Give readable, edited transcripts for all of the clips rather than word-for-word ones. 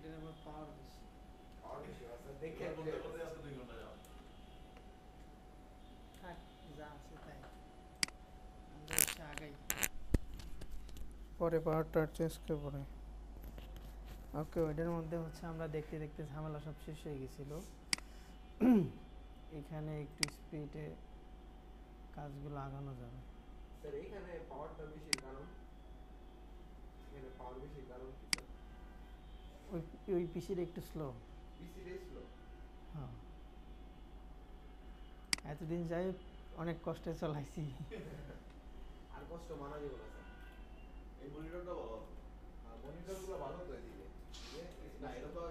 এটার আবার পাওয়ার বেশি। পাওয়ার বেশি আছে দেখে এবার বলতে বলতে আজকে 2 ঘন্টা যাও। থাক, যা আছে তাই, আমরা হচ্ছে আগাই, পরে পাওয়ারটা চেঞ্জ করে পরে। ওকে, ওইটার মধ্যে হচ্ছে আমরা দেখতে দেখতে ঝামেলা সব শেষ হয়ে গেছিল। এখানে একটু স্পিডে কাজগুলো আগানো যাবে। স্যার এখানে পাওয়ারটা বেশি কারণ এখানে পাওয়ার বেশি কারণ কি স্যার? ওই ওই পিসিটা একটু স্লো। পিসিটাই স্লো। হ্যাঁ, এতদিন যাই অনেক কষ্টে চালাইছি। আর কষ্ট মানা যাবে না স্যার। এই মনিটরটা ভালো। আর মনিটরগুলো ভালো তো এদিকে না এটা তো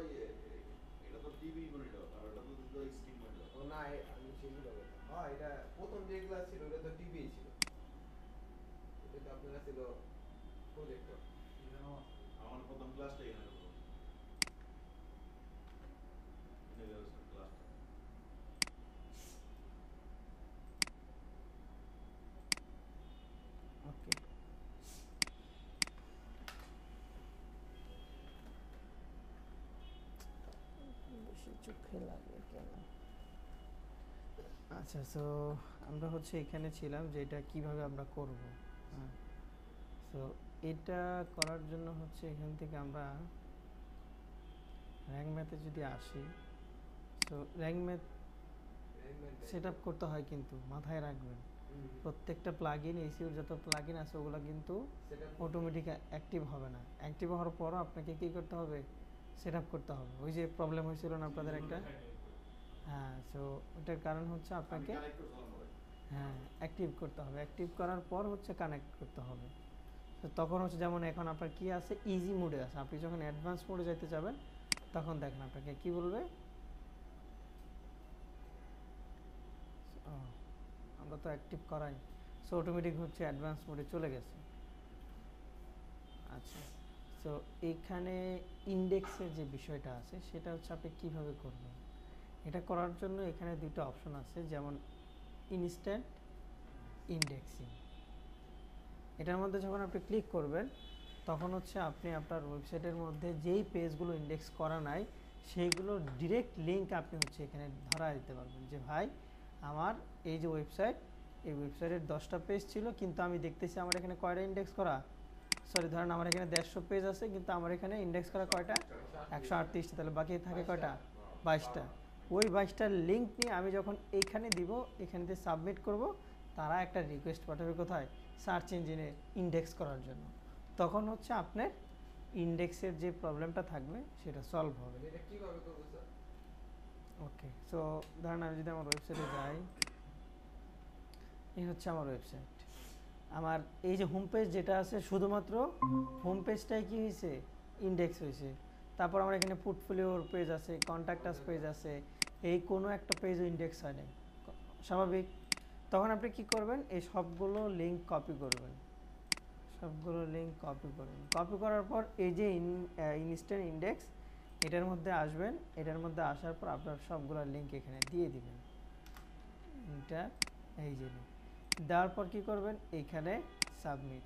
এটা তো টিভি মনিটর আর এটা তো স্ক্রিন মনিটর। ও না আমি সেগুলো বলতাম। হ্যাঁ এটা প্রথম যেগুলো ছিল ওটা তো টিভি ছিল, এটা তো আপনার ছিল প্রজেক্টর। আমার প্রথম ক্লাসটা এখানে হলো। এটা হচ্ছে ক্লাসটা। ওকে, বেশি চোখে লাগে কেন? আচ্ছা, সো আমরা হচ্ছে এখানে ছিলাম যে এটা কিভাবে আমরা করব। হ্যাঁ, সো এটা করার জন্য হচ্ছে এখান থেকে আমরা র্যাঙ্ক ম্যাথে যদি আসি, so rank math set up করতে হয়, কিন্তু মাথায় রাখবেন প্রত্যেকটা প্লাগইন, এসিওর যত প্লাগইন আছে ওগুলো কিন্তু অটোমেটিক অ্যাক্টিভ হবে না। অ্যাক্টিভ হওয়ার পরও আপনাকে কী করতে হবে? সেট আপ করতে হবে। ওই যে প্রবলেম হয়েছিল না আপনাদের একটা, হ্যাঁ, সো ওটার কারণ হচ্ছে আপনাকে হ্যাঁ অ্যাক্টিভ করতে হবে। অ্যাক্টিভ করার পর হচ্ছে কানেক্ট করতে হবে। তো তখন হচ্ছে যেমন এখন আপনার কি আছে, ইজি মোডে আছে। আপনি যখন অ্যাডভান্স মোডে যেতে যাবেন তখন দেখেন আপনাকে কি বলবে, আমরা তো অ্যাক্টিভ করাই, সো অটোমেটিক হচ্ছে অ্যাডভান্স মোডে চলে গেছে। আচ্ছা, সো এইখানে ইন্ডেক্সের যে বিষয়টা আছে সেটা হচ্ছে আপনি কীভাবে করবেন। এটা করার জন্য এখানে দুটো অপশন আছে, যেমন ইনস্ট্যান্ট ইন্ডেক্সিং। এটার মধ্যে যখন আপনি ক্লিক করবেন তখন হচ্ছে আপনি আপনার ওয়েবসাইটের মধ্যে যেই পেজগুলো ইন্ডেক্স করা নাই সেইগুলো ডিরেক্ট লিঙ্ক আপনি হচ্ছে এখানে ধরা দিতে পারবেন, যে ভাই আমার এই যে ওয়েবসাইট, এই ওয়েবসাইটের 10টা পেজ ছিল, কিন্তু আমি দেখতেছি আমার এখানে কয়টা ইন্ডেক্স করা, সরি ধরেন আমার এখানে 150 পেজ আছে, কিন্তু আমার এখানে ইন্ডেক্স করা কয়টা, 138টা, তাহলে বাকি থাকে কয়টা, 22টা। ওই 22টার লিঙ্ক নিয়ে আমি যখন এইখানে দিব, এখানে দিয়ে সাবমিট করব, তারা একটা রিকোয়েস্ট পাঠাবে কোথায়, সার্চ ইঞ্জিনে ইন্ডেক্স করার জন্য। তখন হচ্ছে আপনার ইন্ডেক্সের যে প্রবলেমটা থাকবে সেটা সলভ হবে। এটা কিভাবে করব স্যার? ওকে, সো ধরেন আমি যদি আমার ওয়েবসাইটে যাই, এই হচ্ছে আমার ওয়েবসাইট। আমার এই যে হোম পেজ যেটা আছে, শুধুমাত্র হোম পেজটাই কি হয়েছে, ইন্ডেক্স হয়েছে। তারপর আমার এখানে পোর্টফোলিওর পেজ আছে, কন্ট্যাক্ট আস পেজ আছে, এই কোনো একটা পেজও ইন্ডেক্স হয় নাই, স্বাভাবিক। তখন আপনি কি করবেন, এই সবগুলো লিঙ্ক কপি করবেন, সবগুলো লিঙ্ক কপি করবেন। কপি করার পর এই যে ইনস্ট্যান্ট ইন্ডেক্স, এটার মধ্যে আসবেন। এটার মধ্যে আসার পর আপনার সবগুলো লিঙ্ক এখানে দিয়ে দিবেন। এটা এই যে দেওয়ার পর কী করবেন, এইখানে submit,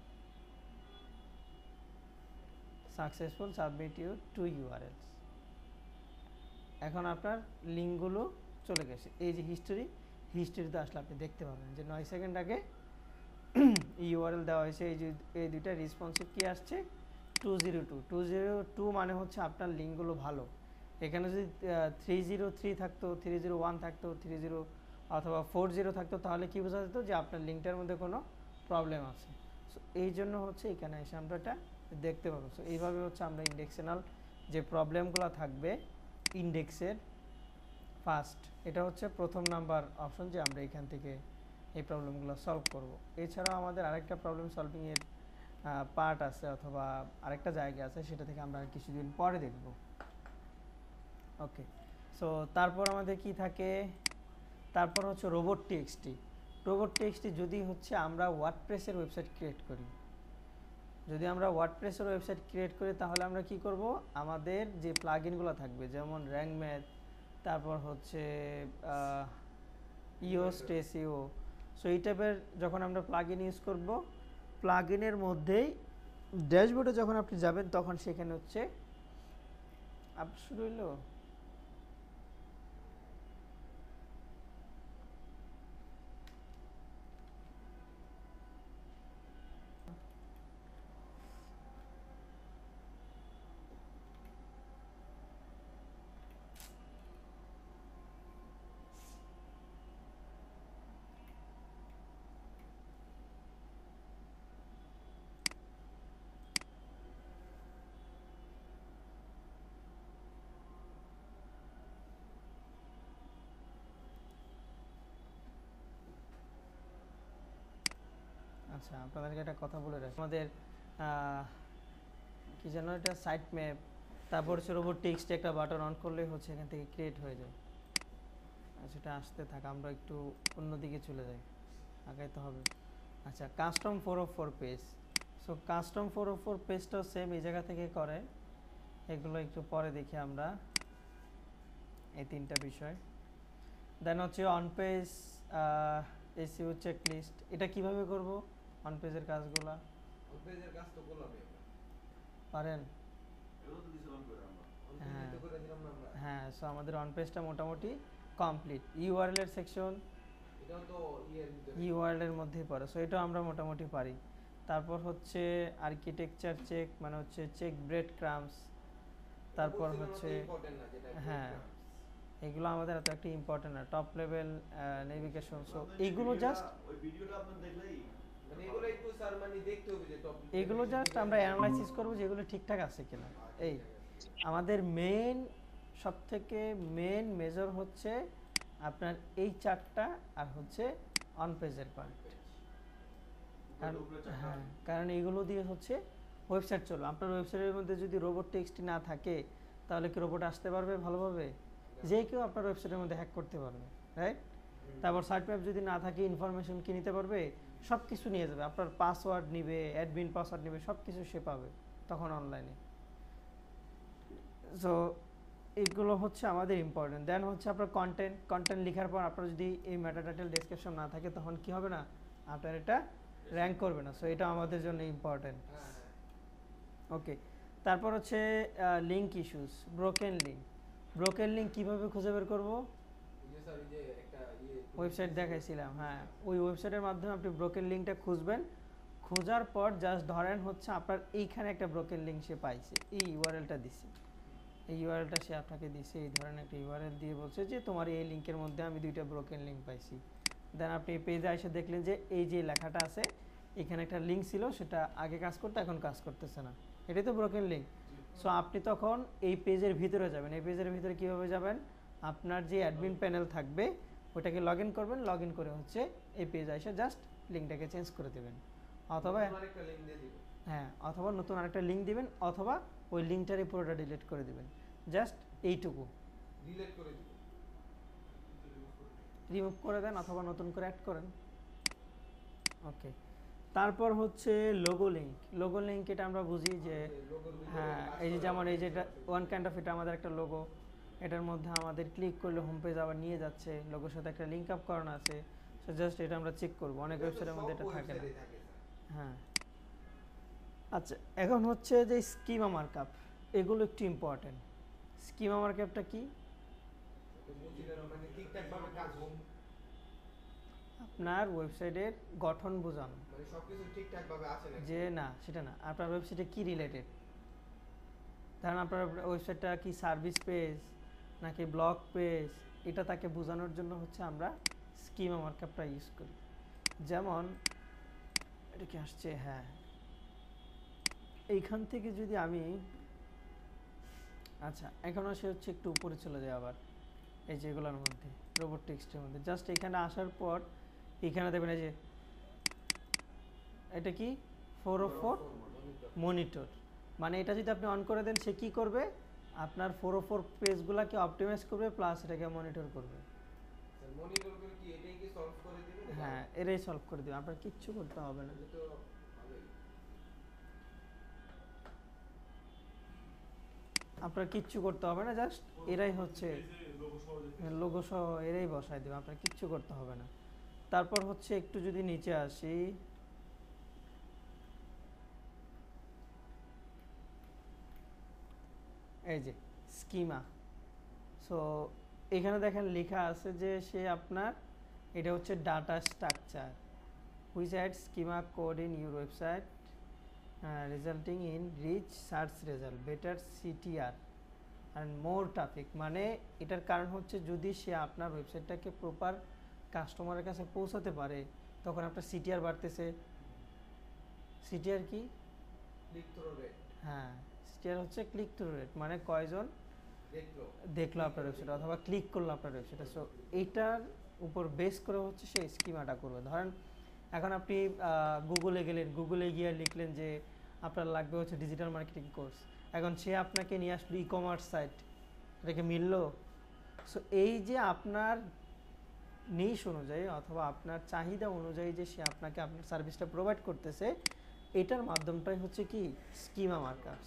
successful submit you two URLs. এখন আপনার লিঙ্কগুলো চলে গেছে। এই যে হিস্ট্রিতে আসলে আপনি দেখতে পাবেন যে 9 সেকেন্ড আগে ইউআরএল দেওয়া হয়েছে। এই যে এই দুইটা রেসপন্সিভ কি আসছে, 202। 202 মানে হচ্ছে আপনার লিঙ্কগুলো ভালো। এখানে যদি 303 থাকতো, 301 থাকতো, 30 অথবা 40 থাকতো, তাহলে কি বোঝা যেত যে আপনার লিঙ্কটার মধ্যে কোনো প্রবলেম আছে। সো এই জন্য হচ্ছে এখানে এসে আমরা এটা দেখতে পাবো। সো এইভাবে হচ্ছে আমরা ইন্ডেক্সেনাল যে প্রবলেমগুলো থাকবে ইন্ডেক্সের, ফার্স্ট এটা হচ্ছে প্রথম নাম্বার অপশন, যে আমরা এখান থেকে এই প্রবলেমগুলো সলভ করব। এছাড়াও আমাদের আরেকটা প্রবলেম সলভিংয়ের পার্ট আছে, অথবা আরেকটা জায়গা আছে, সেটা থেকে আমরা কিছুদিন পরে দেখব। ওকে, সো তারপর আমাদের কি থাকে, তারপর হচ্ছে রোবট টিএক্সটি। রোবট টিএক্সটি যদি হচ্ছে আমরা ওয়ার্ডপ্রেসের ওয়েবসাইট ক্রিয়েট করি, যদি আমরা ওয়ার্ডপ্রেসের ওয়েবসাইট ক্রিয়েট করি তাহলে আমরা কি করব, আমাদের যে প্লাগইনগুলো থাকবে যেমন র্যাঙ্ক ম্যাথ, তারপর হচ্ছে ইওস্ট এসইও, সো এই টাইপের যখন আমরা প্লাগইন ইউজ করব, প্লাগইনের মধ্যেই ড্যাশবোর্ডে যখন আপনি যাবেন তখন সেখানে হচ্ছে আপ শুরু হইলো। আচ্ছা, আপনাদেরকে একটা কথা বলে রাখি, আমাদের কি যেন এটা সাইট ম্যাপ, তারপর হচ্ছে রোবট টেক্সট একটা বাটন অন করলেই হচ্ছে এখান থেকে ক্রিয়েট হয়ে যায়। সেটা আসতে থাকে, আমরা একটু অন্যদিকে চলে যাই, আগাইতে হবে। আচ্ছা, কাস্টম 404 পেজ। সো কাস্টম 404 পেজটাও সেম এই জায়গা থেকে করে, এগুলো একটু পরে দেখি আমরা, এই তিনটা বিষয়। দেন হচ্ছে অন পেজ এসইও চেকলিস্ট, এটা কিভাবে করব অন পেজের কাজগুলা? অন পেজের কাজ তো করলামই আমরা। পারেন? এগুলো তো দিছিলাম করে আমরা। অন পেজে তো করে দিলাম না আমরা। হ্যাঁ, সো আমাদের অন পেজটা মোটামুটি কমপ্লিট। ইউআরএল এর সেকশন এটাও তো ইয়ের ভিতরে। ইউআরএল এর মধ্যেই পড়ে, সো এটা আমরা মোটামুটি পারি। তারপর হচ্ছে আর্কিটেকচার চেক, মানে হচ্ছে চেক ব্রেড ক্রামস। তারপর হচ্ছে ইম্পর্টেন্ট না যেটা। হ্যাঁ, এগুলো আমাদের এত একটা ইম্পর্টেন্ট না। টপ লেভেল নেভিগেশন, সো এইগুলো জাস্ট ওই ভিডিওটা আপনার দেখলেই মানে এগুলো একটু স্যার মানে দেখতে হবে যে টপ। এগুলো জাস্ট আমরা অ্যানালাইসিস করব যে এগুলো ঠিকঠাক আছে কিনা। এই আমাদের মেন, সবথেকে মেন মেজর হচ্ছে আপনার এই চারটা, আর হচ্ছে অন পেজের পার্ট। হ্যাঁ, কারণ এইগুলো দিয়ে হচ্ছে ওয়েবসাইট চলবে। আপনার ওয়েবসাইটের মধ্যে যদি রোবট টেক্সট না থাকে, তাহলে কি রোবট আসতে পারবে ভালোভাবে? যে কেউ আপনার ওয়েবসাইটের মধ্যে হ্যাক করতে পারবে, রাইট? তারপর সাইট ম্যাপ যদি না থাকে, ইনফরমেশন কি নিতে পারবে? সব কিছু নিয়ে যাবে, আপনার পাসওয়ার্ড নিবে, অ্যাডমিন পাসওয়ার্ড নিবে, সব কিছু সে পাবে তখন অনলাইনে। সো এগুলো হচ্ছে আমাদের ইম্পর্টেন্ট। দেন হচ্ছে আপনার কন্টেন্ট লেখার পর আপনার যদি এই মেটা টাইটেল ডেসক্রিপশন না থাকে, তখন কি হবে না, আপনার এটা র্যাঙ্ক করবে না। সো এটা আমাদের জন্য ইম্পর্টেন্ট। হ্যাঁ হ্যাঁ। ওকে, তারপর হচ্ছে link issues, broken link. Broken link কীভাবে খুঁজে বের করবো? এই যে স্যার এই যে একটা ওয়েবসাইট দেখাইছিলাম, হ্যাঁ, ওই ওয়েবসাইটের মাধ্যমে আপনি ব্রোকেন লিঙ্কটা খুঁজবেন। খোঁজার পর জাস্ট ধরেন হচ্ছে আপনার এইখানে একটা ব্রোকেন লিঙ্ক সে পাইছে, এই ইউআরএলটা দিছে, এই ইউআরএলটা সে আপনাকে দিছে, এই ধরনের একটা ইউআরএল দিয়ে বলছে যে তোমার এই লিঙ্কের মধ্যে আমি 2টা ব্রোকেন লিঙ্ক পাইছি। দেন আপনি এই পেজে এসে দেখলেন যে এই যে লেখাটা আছে, এখানে একটা লিঙ্ক ছিল, সেটা আগে কাজ করতে এখন কাজ করতেছে না, এটাই তো ব্রোকেন লিঙ্ক। সো আপনি তখন এই পেজের ভিতরে যাবেন। এই পেজের ভিতরে কীভাবে যাবেন? আপনার যে অ্যাডমিন প্যানেল থাকবে ওটাকে লগ ইন করবেন, লগ ইন করে হচ্ছে এই পেজে এসে জাস্ট লিঙ্কটাকে চেঞ্জ করে দেবেন, অথবা আরেকটা লিংক দিয়ে দিবেন। হ্যাঁ, অথবা নতুন আরেকটা লিঙ্ক দিবেন, অথবা ওই লিঙ্কটারই পুরোটা ডিলিট করে দিবেন, জাস্ট এইটুকু ডিলিট করে দিবেন। রিমুভ করে দেন, অথবা নতুন করে অ্যাড করেন। ওকে, তারপর হচ্ছে লোগো লিঙ্ক। লোগো লিঙ্ক এটা আমরা বুঝি যে হ্যাঁ, এই যে যেমন এই যেটা ওয়ান কাইন্ড অফ, এটা আমাদের একটা লোগো, এটার মধ্যে আমাদের ক্লিক করলে হোম পেজ আবার নিয়ে যাচ্ছে, লোগোর সাথে একটা লিঙ্ক আপ করানো আছে। সো জাস্ট এটা আমরা চেক করব, অনেক ওয়েবসাইটের মধ্যে এটা থাকে না। হ্যাঁ, আচ্ছা, এখন হচ্ছে যে স্কিমা মার্কআপ, এগুলো একটু ইম্পর্টেন্ট। স্কিমা মার্কআপটা কি? মানে ঠিকঠাক ভাবে কাজ হবে, আপনার ওয়েবসাইটের গঠন বোঝানো, মানে সবকিছু ঠিকঠাক ভাবে আছে নাকি? যে না সেটা না, আপনার ওয়েবসাইটে কি রিলেটেড। ধরেন আপনার ওয়েবসাইটটা কি সার্ভিস পেজ নাকি ব্লগ পেজ, এটা তাকে বোঝানোর জন্য হচ্ছে আমরা স্কিমা মার্কআপটা ইউজ করি। যেমন এটা কি আসছে, হ্যাঁ, এইখান থেকে যদি আমি, আচ্ছা এখন আসে হচ্ছে একটু উপরে চলে যায় আবার, এই যে এগুলোর মধ্যে রোবট টেক্সটের মধ্যে জাস্ট এখানে আসার পর এখানে দেখবেন এই যে এটা কি 404 মনিটর, মানে এটা যদি আপনি অন করে দেন, সে কি করবে? আপনার 404 পেজগুলোকে অপটিমাইজ করবে, প্লাস এটাকে মনিটর করবে। স্যার মনিটর করে কি এটাই কি সলভ করে দিবেন? হ্যাঁ, এটাই সলভ করে দেবে, আপনার কিচ্ছু করতে হবে না। এটা তো ভালোই। আপনার কিচ্ছু করতে হবে না, জাস্ট এরাই হচ্ছে লোগো সহ এরাই বসায় দেবে, আপনার কিচ্ছু করতে হবে না। তারপর হচ্ছে একটু যদি নিচে আসি, এই যে স্কিমা। সো এখানে দেখেন লেখা আছে যে সে আপনার এটা হচ্ছে data structure which add schema code in your website resulting in rich search result better CTR and more traffic. মানে এটার কারণ হচ্ছে যদি সে আপনার ওয়েবসাইটটাকে প্রপার কাস্টমারের কাছে পৌঁছাতে পারে তখন আপনার সিটিআর বাড়তেছে। সিটিআর কি? Click through rate. হ্যাঁ, সিটিআর হচ্ছে ক্লিক থ্রু রেট, মানে কয়জন দেখলো আপনার ওয়েবসাইট অথবা ক্লিক করলো আপনার ওয়েবসাইটে। সো এইটার উপর বেস করে হচ্ছে সে স্কিমাটা করবে। ধরেন এখন আপনি গুগলে গেলেন, গুগলে গিয়ে লিখলেন যে আপনার লাগবে হচ্ছে ডিজিটাল মার্কেটিং কোর্স, এখন সে আপনাকে নিয়ে আসলো ই কমার্স সাইট, এটাকে মিললো? সো এই যে আপনার নিশ অনুযায়ী অথবা আপনার চাহিদা অনুযায়ী যে সে আপনাকে আপনার সার্ভিসটা প্রোভাইড করতেছে, এটার মাধ্যমটাই হচ্ছে কি schema marker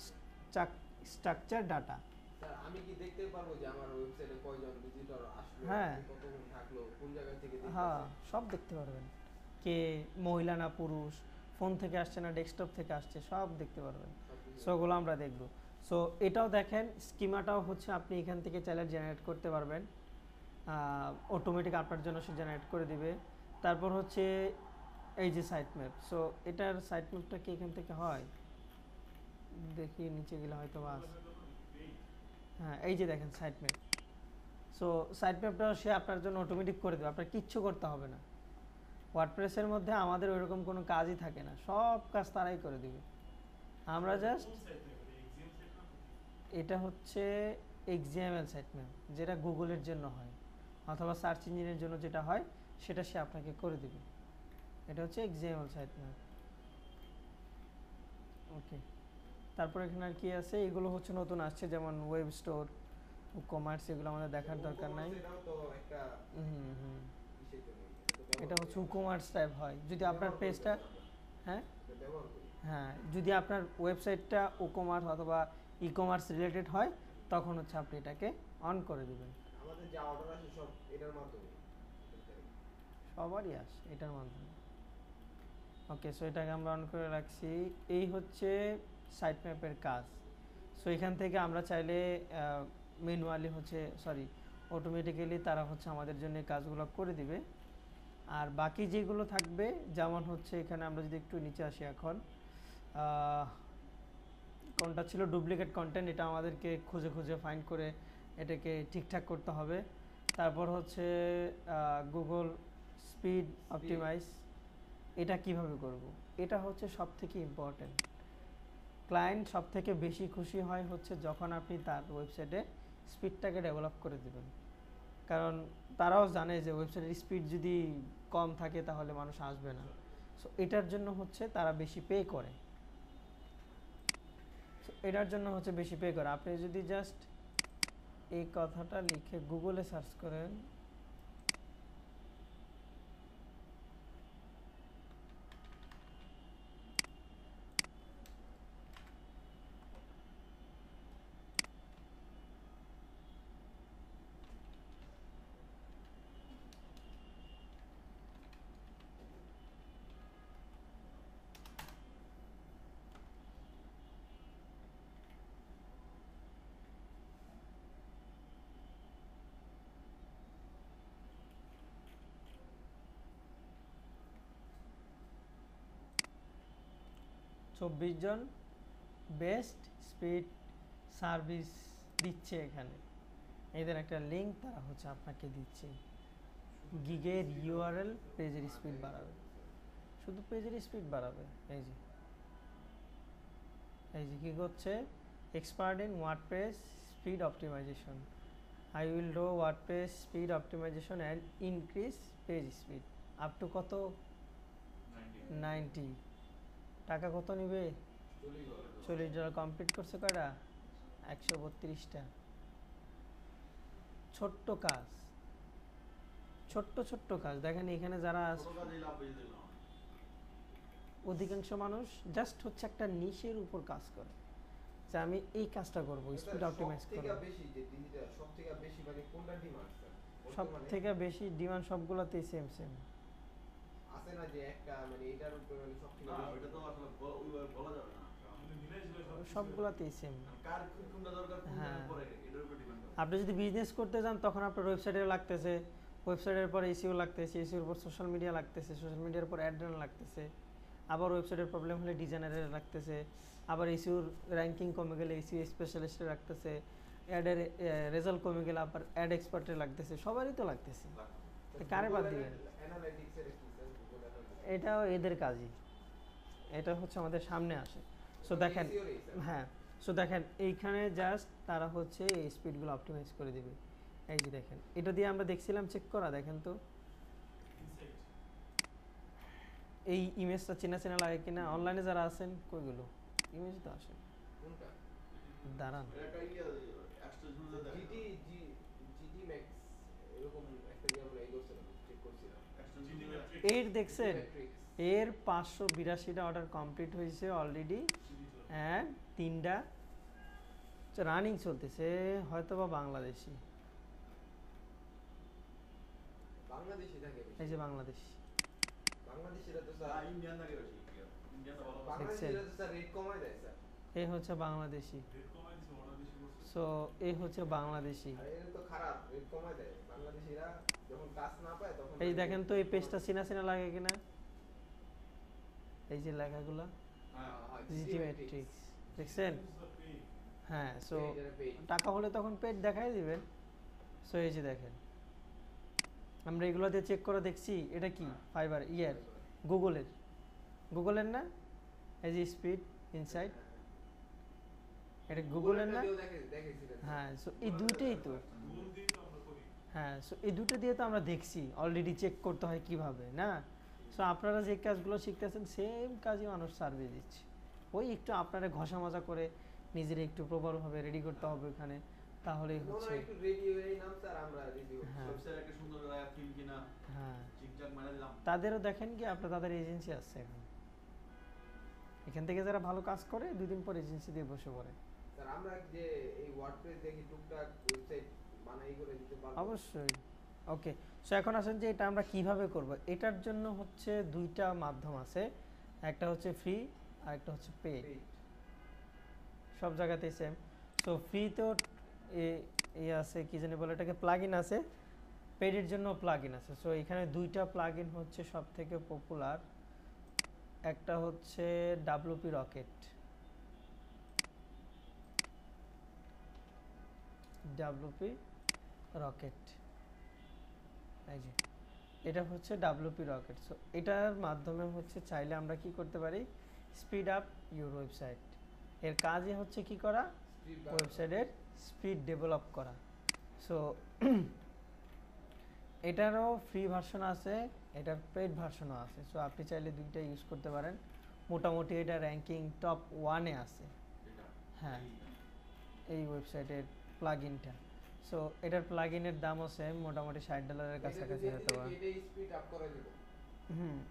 structure data. Sir আমি কি দেখতে পারবো যে আমার ওয়েবসাইটে কয়জন ভিজিটর আসলো, হ্যাঁ। কতক্ষণ থাকলো, কোন জায়গা থেকে দেখতেছে? হ্যাঁ, সব দেখতে পারবেন, কে মহিলা না পুরুষ, ফোন থেকে আসছে না ডেস্কটপ থেকে আসছে, সব দেখতে পারবেন। সো ওগুলো আমরা দেখব। সো এটাও দেখেন, স্কিমাটাও হচ্ছে আপনি এখান থেকে চাইলে জেনারেট করতে পারবেন, অটোমেটিক আপনার জন্য সে জেনারেট করে দিবে। তারপর হচ্ছে এই যে সাইট ম্যাপ, সো এটার সাইট ম্যাপটা কি এখান থেকে হয় দেখি, নিচে গেলে হয়তো বা আছে। হ্যাঁ, এই যে দেখেন সাইট ম্যাপ। সো সাইট ম্যাপটাও সে আপনার জন্য অটোমেটিক করে দেবে, আপনার কিচ্ছু করতে হবে না। ওয়ার্ডপ্রেসের মধ্যে আমাদের ওইরকম কোনো কাজই থাকে না, সব কাজ তারাই করে দিবে, আমরা জাস্ট। এটা হচ্ছে এক্সএমএল সাইট ম্যাপ, যেটা গুগলের জন্য হয় অথবা সার্চ ইঞ্জিনের জন্য যেটা হয় সেটা সে আপনাকে করে দিবে। এটা হচ্ছে এক্সএমএল সাইট ম্যাপ। ওকে, তারপর এখানে আর কি আছে, এগুলো হচ্ছে নতুন আসছে, যেমন ওয়েব স্টোর, কমার্স, এগুলো আমাদের দেখার দরকার নাই। এটাও তো একটা ইসের জন্য, এটা হচ্ছে কমার্স টাইপ হয় যদি আপনার পেজটা, হ্যাঁ ব্যবহার করি। হ্যাঁ, যদি আপনার ওয়েবসাইটটা কমার্স অথবা ই কমার্স রিলেটেড হয় তখন হচ্ছে আপনি এটাকে অন করে দেবেন। আমাদের যা অর্ডার আসে সব এটার মাধ্যমে। সবারই আসে এটার মাধ্যমে। ওকে, সো এটাকে আমরা অন করে রাখছি। এই হচ্ছে সাইট ম্যাপের কাজ। সো এখান থেকে আমরা চাইলে ম্যানুয়ালি হচ্ছে অটোমেটিক্যালি তারা হচ্ছে আমাদের জন্য এই কাজগুলো করে দিবে। আর বাকি যেগুলো থাকবে, যেমন হচ্ছে এখানে আমরা যদি একটু নিচে আসি, এখন কোনটা ছিল ডুপ্লিকেট কন্টেন্ট, এটা আমাদেরকে খুঁজে খুঁজে ফাইন্ড করে এটাকে ঠিকঠাক করতে হবে। তারপর হচ্ছে গুগল স্পিড অপটিমাইজ, এটা কিভাবে করব, এটা হচ্ছে সব থেকে ইম্পর্টেন্ট। ক্লায়েন্ট সব থেকে বেশি খুশি হয় হচ্ছে যখন আপনি তার ওয়েবসাইটে স্পিডটাকে ডেভেলপ করে দেবেন, কারণ তারাও জানে যে ওয়েবসাইটের স্পিড যদি কম থাকে তাহলে মানুষ আসবে না। সো এটার জন্য হচ্ছে তারা বেশি পে করে, এটার জন্য হচ্ছে বেশি পে করে। আপনি যদি জাস্ট এই কথাটা লিখে গুগলে সার্চ করেন, চব্বিশ জন বেস্ট স্পিড সার্ভিস দিচ্ছে এখানে, এদের একটা লিঙ্ক তারা হচ্ছে আপনাকে দিচ্ছে। গিগের ইউআরএল পেজের স্পিড বাড়াবে, শুধু পেজের স্পিড বাড়াবে। এই যে কি হচ্ছে, expert in WordPress speed optimisation, I will do WordPress speed optimisation and increase page speed up to কত 90। টাকা কত নিবে? $40। কমপ্লিট করছে কয়টা? 132টা। ছোট্ট কাজ, ছোট্ট কাজ। দেখেন এখানে যারা অধিকাংশ মানুষ জাস্ট হচ্ছে একটা নিশের উপর কাজ করে, যে আমি এই কাজটা করব, স্পিড অপটিমাইজ করব। সবথেকে বেশি মানে কোনটা ডিমান্ড স্যার? সবথেকে বেশি ডিমান্ড সবগুলোতেই সেম আছে না যে একটা মানে এটার উপরে মানে সবথেকে না, ওইটা তো আসলে ওইভাবে বলা যাবে না। সবগুলাতেই সেম। কার কোনটা দরকার কোনটা হ্যাঁ। পরে এটার উপর ডিপেন্ড করে। আপনি যদি বিজনেস করতে যান তখন আপনার ওয়েবসাইটে লাগতেছে, ওয়েবসাইটের পর এসইও লাগতেছে, এসইওর পর সোশ্যাল মিডিয়া লাগতেছে, সোশ্যাল মিডিয়ার পর অ্যাড রান লাগতেছে, আবার ওয়েবসাইটের প্রবলেম হলে ডিজাইনারের লাগতেছে, আবার এসইওর র্যাঙ্কিং কমে গেলে এসইও স্পেশালিস্টের লাগতেছে, অ্যাডের রেজাল্ট কমে গেলে আবার অ্যাড এক্সপার্টের লাগতেছে, সবারই তো লাগতেছে। কারে বাদ দিবেন? অ্যানালাইটিক্স এর কি স্যার, গুগল অ্যানালাইটিক্স এটাও এদের কাজই, এটা হচ্ছে আমাদের সামনে আসে। সো দেখেন, SEO র এই স্যার। হ্যাঁ, সো দেখেন এইখানে জাস্ট তারা হচ্ছে এই স্পিডগুলো অপটিমাইজ করে দিবে। এই যে দেখেন, এটা দিয়ে আমরা দেখছিলাম চেক করা, দেখেন তো এই ইমেজটা চেনা চেনা লাগে কিনা। অনলাইনে যারা আছেন কইগুলো ইমেজ তো আসে, কোনটা? দাঁড়ান এটা ইয়া এক্সটেনশন দা জিটি জিটি ম্যাক্স এরকম একটা দিয়ে আমরা এই করছিলাম, চেক করছিলাম। এক্সটেনশন এর দেখছেন, Matrix। এর 582টা অর্ডার কমপ্লিট হয়েছে অলরেডি, অ্যান্ড 3টা রানিং চলতেছে, হয়তো বা বাংলাদেশি। বাংলাদেশি থাকে বেশি। এই যে বাংলাদেশ, বাংলাদেশিরা তো দা স্যার, ইন্ডিয়ান লাগে বেশি ইন্ডিয়ান ভালো বাংলাদেশিরা তো স্যার রেট কমায় দেয় স্যার। এই হচ্ছে বাংলাদেশি। সো এই হচ্ছে বাংলাদেশি। আর এরা তো খারাপ, রেট কমায় দেয়। বাংলাদেশিরা যখন কাজ না পায় তখন এই দেখেন তো এই পেজটা চেনা চেনা লাগে কিনা, এই যে লেখাগুলো জিটি ম্যাট্রিক্স দেখছেন। হ্যাঁ, সো টাকা হলে তখন পেড দেখাই দিবেন। সো এই যে দেখেন, আমরা এগুলো দিয়ে চেক করে দেখছি, এটা কি ফাইবার ইয়ার গুগলের না, এই যে স্পিড ইনসাইট, এটা গুগলের না। হ্যাঁ, সো এই দুটোই তো, হ্যাঁ, সো এই দুটো দিয়ে তো আমরা দেখছি অলরেডি, চেক করতে হয় কিভাবে না। সো আপনারা যে কাজগুলো শিখতেছেন সেম কাজই মানুষ সার্ভে দিচ্ছে, ওই একটু আপনারা ঘষা মাজা করে নিজের একটু প্রপারভাবে রেডি করতে হবে ওখানে, তাহলেই হচ্ছে। একটু রেডিও এই নাম স্যার, আমরা রেডিও। হ্যাঁ। ওয়েবসাইট একটা সুন্দর লাগা থিম কিনা হ্যাঁ, ঠিকঠাক মানে দিলাম। তাদেরও দেখেন কি আপনার তাদের এজেন্সি আছে এখন, এখান থেকে যারা ভালো কাজ করে 2 দিন পর এজেন্সি দিয়ে বসে পড়ে। স্যার আমরা যে এই ওয়ার্ডপ্রেস দেখি টুকটাক ওয়েবসাইট বানাই করে দিতে পারবো। অবশ্যই। ওকে, সো এখন আসেন যে এটা আমরা কিভাবে করব। এটার জন্য হচ্ছে 2টা মাধ্যম আছে, একটা হচ্ছে ফ্রি আর একটা হচ্ছে পেড। Paid। সব জায়গাতেই সেম। সো ফ্রিতেও এ আছে কি জানি বলে এটাকে প্লাগইন আছে, পেডের জন্য প্লাগইন আছে। সো এখানে 2টা প্লাগইন হচ্ছে সব থেকে পপুলার, একটা হচ্ছে ডাব্লিউপি রকেট, ডাব্লিউপি রকেট, এই যে এটা হচ্ছে ডাব্লিউপি রকেট। সো এটার মাধ্যমে হচ্ছে চাইলে আমরা কি করতে পারি, স্পিড আপ ইউর ওয়েবসাইট। এর কাজই হচ্ছে কি করা, Speed বাড়ানো। ওয়েবসাইটের স্পিড ডেভেলপ করা। সো এটারও ফ্রি ভার্সন আছে, এটার পেড ভার্সনও আছে। সো আপনি চাইলে দুইটা ইউজ করতে পারেন। মোটামুটি এটা র্যাঙ্কিং টপ 1-এ আছে। এটা হ্যাঁ, এই ওয়েবসাইটের প্লাগইনটা। সো এটার প্লাগইনের দামও সেম, মোটামুটি $60 কাছাকাছি হতে পারে। এটাই স্পিড আপ করে দিব।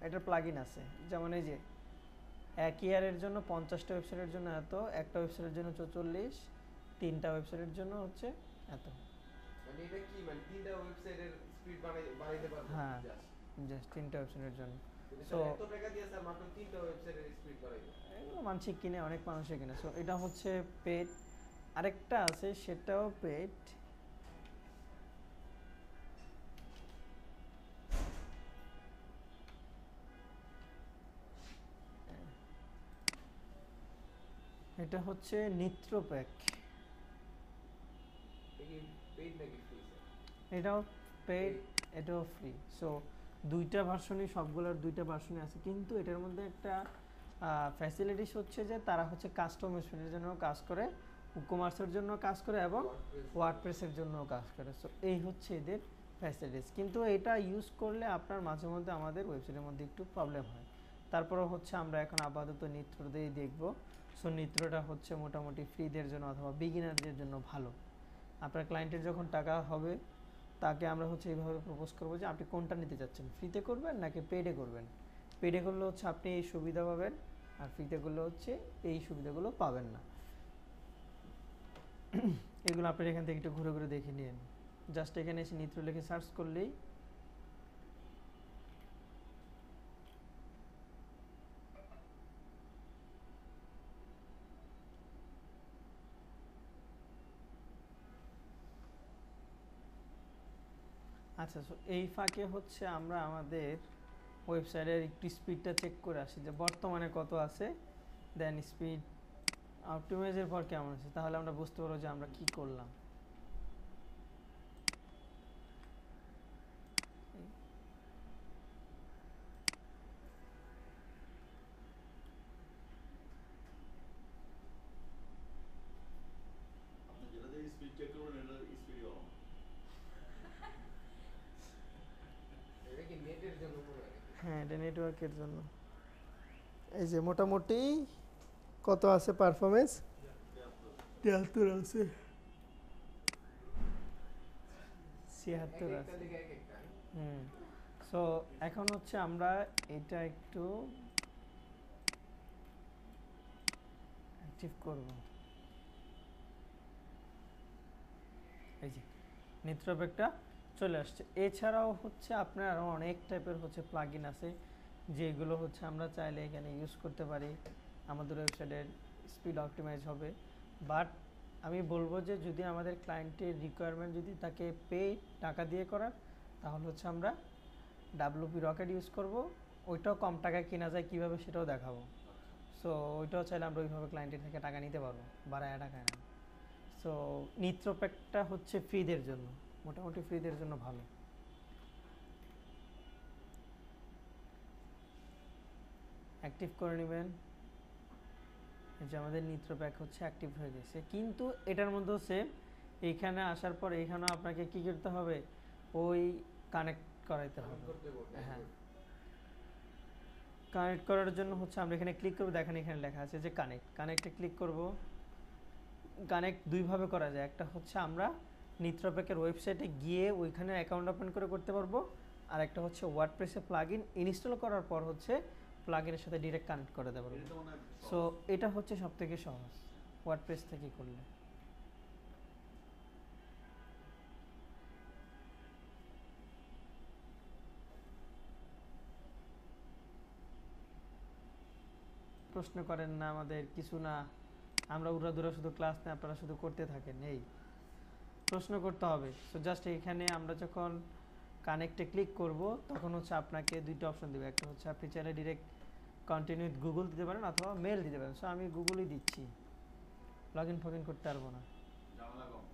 এটার প্লাগইন আছে, যেমন এই যে 1 ইয়ারের জন্য 50টা ওয়েবসাইটের জন্য এত, একটা ওয়েবসাইটের জন্য 44, 3টা ওয়েবসাইটের জন্য হচ্ছে এত। মানে এটা কি, মানে 3টা ওয়েবসাইটের স্পিড বাড়াইতে পারবো? হ্যাঁ, Just। জাস্ট 3টা ওয়েবসাইটের জন্য। কিন্তু So, স্যার এত টাকা দিয়ে স্যার মাত্র 3টা ওয়েবসাইটের স্পিড বাড়াইবো। এগুলো মানসিক কিনে, অনেক মানুষে কিনে। সো এটা হচ্ছে পেড। আরেকটা আছে সেটাও পেড, এটা হচ্ছে নিত্র প্যাক। এটা কি পেইড নাকি ফ্রি স্যার? এটাও পেড, এটাও ফ্রি। সো 2টা ভার্সনই, সবগুলোর 2টা ভার্সনই আছে, কিন্তু এটার মধ্যে একটা ফ্যাসিলিটিস হচ্ছে যে তারা হচ্ছে কাস্টম ওয়েবসাইটের জন্য কাজ করে, কমার্সের জন্য কাজ করে এবং ওয়ার্ডপ্রেসের জন্য কাজ করে। সো এই হচ্ছে এদের ফ্যাসিলিটিস। কিন্তু এটা ইউজ করলে আপনার মাঝে মধ্যে আমাদের ওয়েবসাইটের মধ্যে একটু প্রবলেম হয়। তারপরে হচ্ছে আমরা এখন আপাতত নিত্র দিয়েই দেখব। সো নিত্রটা হচ্ছে মোটামুটি ফ্রিদের জন্য অথবা বিগিনারদের জন্য ভালো। আপনার ক্লায়েন্টের যখন টাকা হবে তাকে আমরা হচ্ছে এইভাবে প্রপোজ করবো যে আপনি কোনটা নিতে চাচ্ছেন, ফ্রিতে করবেন নাকি পেডে করবেন। পেডে করলে হচ্ছে আপনি এই সুবিধা পাবেন, আর ফ্রিতে করলে হচ্ছে এই সুবিধাগুলো পাবেন না। এগুলো আপনি এখান থেকে একটু ঘুরে ঘুরে দেখে নিন। জাস্ট এখানে এসে নিত্র লিখে সার্চ করলেই আচ্ছা, সো এই ফাঁকে হচ্ছে আমরা আমাদের ওয়েবসাইটের একটু স্পিডটা চেক করে আসি যে বর্তমানে কত আছে, দেন স্পিড অপটিমাইজের পর কেমন আছে, তাহলে আমরা বুঝতে পারবো যে আমরা কি করলাম। আপনি যেটা দিয়ে স্পিড চেক করবেন এটা স্পিডই হবে না। এটা কি নেটের জন্য মনে হয় নাকি? হ্যাঁ, এটা নেটওয়ার্কের জন্য। এই যে মোটামুটি কত আছে পারফরমেন্স, 73 আছে, 76 এক আছে। একটা দিকে এক একটা। সো এখন হচ্ছে আমরা এটা একটু অ্যাক্টিভ করব। এই যে নিত্রপ্যাকটা চলে আসছে। এছাড়াও হচ্ছে আপনার আরও অনেক টাইপের হচ্ছে প্লাগইন আছে যেগুলো হচ্ছে আমরা চাইলে এখানে ইউজ করতে পারি, আমাদের ওয়েবসাইটের স্পিড অপটিমাইজ হবে। বাট আমি বলবো যে যদি আমাদের ক্লায়েন্টের রিকোয়ারমেন্ট যদি তাকে পে টাকা দিয়ে করার, তাহলে হচ্ছে আমরা WP রকেট ইউজ করব। ওইটাও কম টাকায় কেনা যায় কীভাবে সেটাও দেখাবো। সো ওইটাও চাইলে আমরা ওইভাবে ক্লায়েন্টের থেকে টাকা নিতে পারবো, বাড়ায় টাকা না। সো নিত্রপ্যাকটা হচ্ছে ফ্রিদের জন্য, মোটামুটি ফ্রিদের জন্য ভালো। অ্যাক্টিভ করে নেবেন। এই যে আমাদের নিত্রপ্যাক হচ্ছে অ্যাক্টিভ হয়ে গেছে, কিন্তু এটার মধ্যেও সেম, এইখানে আসার পর এখানেও আপনাকে কি করতে হবে, ওই কানেক্ট করাইতে হবে। করতে বলতে। হ্যাঁ, কানেক্ট করার জন্য হচ্ছে আমরা এখানে ক্লিক করব, দেখেন এখানে লেখা আছে যে কানেক্টে ক্লিক করব। কানেক্ট দুইভাবে করা যায়, একটা হচ্ছে আমরা নিত্রপ্যাকের ওয়েবসাইটে গিয়ে ওইখানে অ্যাকাউন্ট ওপেন করে করতে পারবো, আর একটা হচ্ছে ওয়ার্ডপ্রেসে প্লাগইন ইনস্টল করার পর হচ্ছে প্লাগইনের সাথে ডিরেক্ট কানেক্ট করে দিতে পারবো। এটা তো মনে হয় সো এটা হচ্ছে সবথেকে সহজ ওয়ার্ডপ্রেস থেকে করলে। প্রশ্ন করেন না, আমাদের কিছু না, আমরা উড়াদুরা শুধু ক্লাস নেই, আপনারা শুধু করতে থাকেন। এই প্রশ্ন করতে হবে। সো জাস্ট এখানে আমরা যখন কানেক্টে ক্লিক করব তখন হচ্ছে আপনাকে দুইটা অপশন দেবে, একটা হচ্ছে আপনি চাইলে ডিরেক্ট কন্টিনিউ উইথ গুগল দিতে পারেন অথবা মেল দিতে পারেন। সো আমি গুগলই দিচ্ছি, লগ ইন ফগইন করতে পারবো না। ঝামেলা কম।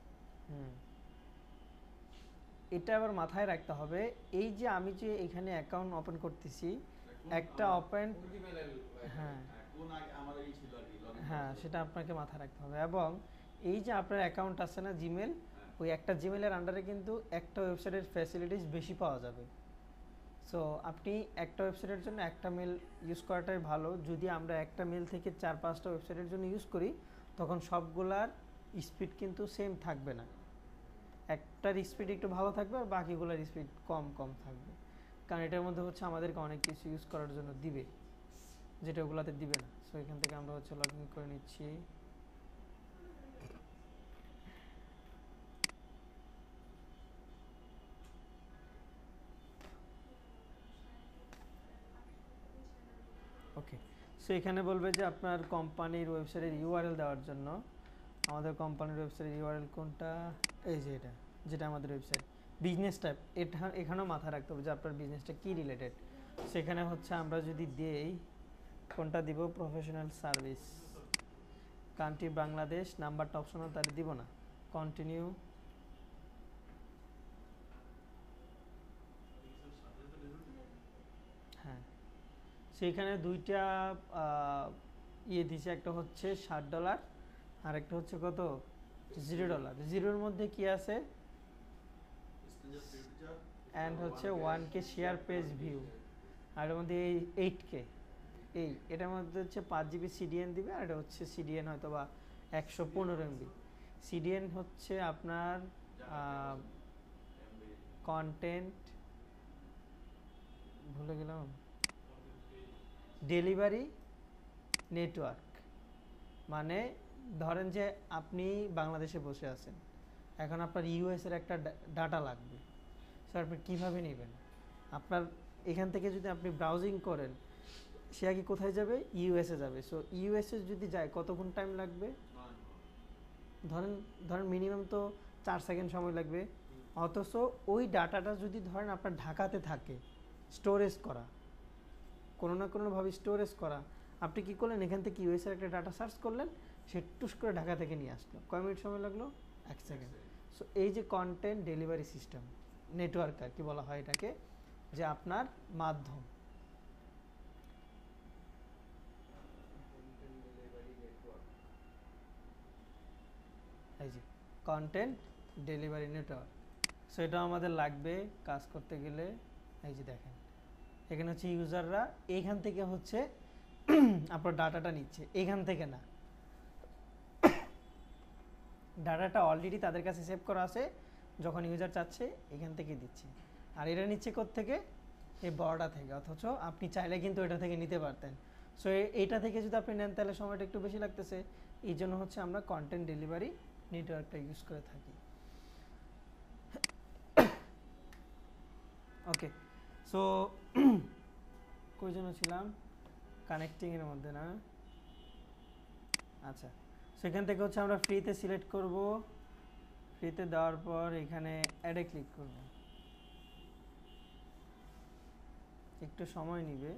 এটা আবার মাথায় রাখতে হবে, এই যে আমি যে এখানে অ্যাকাউন্ট ওপেন করতেছি, একটা ওপেন, জিমেইলের হ্যাঁ কোন আগে আমার এই ছিল আর কি login হ্যাঁ, করা ছিল। সেটা আপনাকে মাথায় রাখতে হবে। এবং এই যে আপনার অ্যাকাউন্ট আছে না জিমেল, ওই একটা জিমেলের আন্ডারে কিন্তু একটা ওয়েবসাইটের ফ্যাসিলিটিস বেশি পাওয়া যাবে। সো আপনি একটা ওয়েবসাইটের জন্য একটা মেল ইউজ করাটাই ভালো। যদি আমরা একটা মেল থেকে 4-5টা ওয়েবসাইটের জন্য ইউজ করি, তখন সবগুলার স্পিড কিন্তু সেম থাকবে না, একটার স্পিড একটু ভালো থাকবে আর বাকিগুলোর স্পিড কম কম থাকবে। কারণ এটার মধ্যে হচ্ছে আমাদেরকে অনেক কিছু ইউজ করার জন্য দিবে যেটা ওগুলাতে দিবে না। সো এখান থেকে আমরা হচ্ছে লগ ইন করে নিচ্ছি। ওকে, সো এখানে বলবে যে আপনার কোম্পানির ওয়েবসাইটের ইউআরএল দেওয়ার জন্য। আমাদের কোম্পানির ওয়েবসাইটের ইউআরএল কোনটা, এই যে এটা, যেটা আমাদের ওয়েবসাইট বিজনেস টাইপ, এটা এখানেও মাথায় রাখতে হবে যে আপনার বিজনেসটা কী রিলেটেড। সেখানে হচ্ছে আমরা যদি দেই, কোনটা দিব, প্রফেশনাল সার্ভিস, কান্ট্রি বাংলাদেশ, নাম্বারটা অপশনাল, তার দিব না, কন্টিনিউ। হ্যাঁ, সেইখানে দুইটা ইয়ে দিছে, একটা হচ্ছে $60 আর একটা হচ্ছে কত, $0। জিরোর মধ্যে কি আছে, Stranger picture, অ্যান্ড হচ্ছে 1K শেয়ার পেজ ভিউ, আর এর মধ্যে 8K, এটার মধ্যে হচ্ছে 5 GB CDN দিবে, আর এটা হচ্ছে CDN হয়তো বা 115 MB। CDN হচ্ছে আপনার কন্টেন্ট, ভুলে গেলাম, ডেলিভারি নেটওয়ার্ক। মানে ধরেন যে আপনি বাংলাদেশে বসে আছেন, এখন আপনার ইউএসের একটা ডাটা লাগবে, স্যার আপনি কীভাবে নেবেন? আপনার এখান থেকে যদি আপনি ব্রাউজিং করেন, সে আগে কোথায় যাবে, ইউএসএ যাবে। সো ইউএসএ যদি যায় কতক্ষণ টাইম লাগবে, ধরেন মিনিমাম তো 4 সেকেন্ড সময় লাগবে। অথচ ওই ডাটাটা যদি ধরেন আপনার ঢাকাতে থাকে, স্টোরেজ করা, কোনো না কোনোভাবে স্টোরেজ করা, আপনি কী করলেন, এখান থেকে ইউএসের একটা ডাটা সার্চ করলেন, সে টুস করে ঢাকা থেকে নিয়ে আসলো, কয় মিনিট সময় লাগলো? 1 সেকেন্ড। সো এই যে কন্টেন্ট ডেলিভারি সিস্টেম, নেটওয়ার্ক আর কি বলা হয় এটাকে, যে আপনার মাধ্যম, কন্টেন্ট ডেলিভারি নেটওয়ার্ক। এই যে কন্টেন্ট ডেলিভারি নেটওয়ার্ক। সো এটা আমাদের লাগবে কাজ করতে গেলে। এই যে দেখেন এখানে হচ্ছে ইউজাররা এইখান থেকে হচ্ছে আপনার ডাটাটা নিচ্ছে, এখান থেকে না, ডাটাটা অলরেডি তাদের কাছে সেভ করা আছে, যখন ইউজার চাচ্ছে এখান থেকে দিচ্ছে। আর এটা নিচ্ছে কোত্থেকে? এই বড়টা থেকে। অথচ আপনি চাইলে কিন্তু এটা থেকে নিতে পারতেন। সো এইটা থেকে যদি আপনি নেন তাহলে সময়টা একটু বেশি লাগতেছে, এই জন্য হচ্ছে আমরা কন্টেন্ট ডেলিভারি নেটওয়ার্কটা ইউজ করে থাকি। ওকে, সো কই জন্য ছিলাম? কানেক্টিংয়ের মধ্যে না? আচ্ছা, সেখান থেকে হচ্ছে আমরা ফ্রিতে সিলেক্ট করব, ফ্রিতে দেওয়ার পর এখানে অ্যাডে ক্লিক করব, একটু সময় নিবে।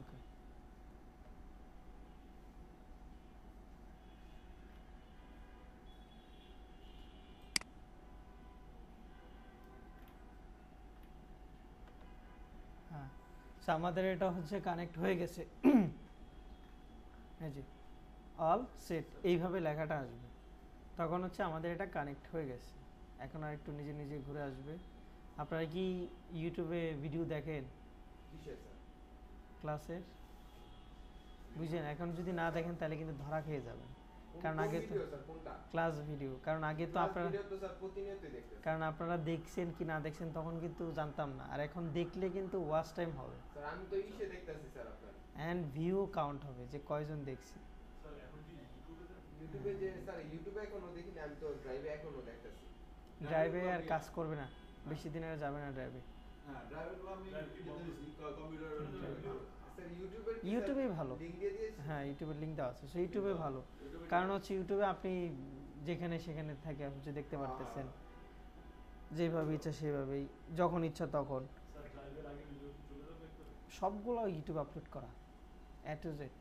ওকে, হ্যাঁ, সো আমাদের এটা হচ্ছে কানেক্ট হয়ে গেছে। এই যে অল সেট এইভাবে লেখাটা আসবে, তখন হচ্ছে আমাদের এটা কানেক্ট হয়ে গেছে। এখন আর একটু নিজে নিজে ঘুরে আসবে। আপনারা কি ইউটিউবে ভিডিও দেখেন কিসের স্যার? ক্লাসের? বুঝছেন, এখন যদি না দেখেন তাহলে কিন্তু ধরা খেয়ে যাবেন। কারণ আগে তো ভিডিও স্যার কোনটা? ক্লাস ভিডিও, কারণ আগে তো ক্লাস আপনারা, ভিডিও তো স্যার প্রতিনিয়তই দেখতেছি। কারণ আপনারা দেখছেন কি না দেখছেন তখন কিন্তু জানতাম না, আর এখন দেখলে কিন্তু ওয়াচ টাইম হবে স্যার আমি তো ইসে দেখতেছি স্যার আপনার অ্যান্ড ভিউ কাউন্ট হবে যে কয়জন দেখছি। ইউটিউবে যে স্যার ইউটিউবে এখনো দেখিনি, আমি তো ড্রাইভে এখনো দেখতেছি। ড্রাইভে আর কাজ করবে না, বেশি দিন আর যাবে না ড্রাইভে। হ্যাঁ, ড্রাইভার তো আমি কম্পিউটার স্যার ইউটিউবের কি ইউটিউবেই ভালো। লিংক দিয়ে দিয়েছি? হ্যাঁ, ইউটিউবের লিঙ্ক দেওয়া আছে, সো ইউটিউবে ভালো। কারণ হচ্ছে ইউটিউবে আপনি যেখানে সেখানে থেকে হচ্ছে দেখতে পারতেছেন, যেভাবে ইচ্ছা সেভাবেই, যখন ইচ্ছা তখন। সবগুলো ইউটিউব আপলোড করা এ টু জেড।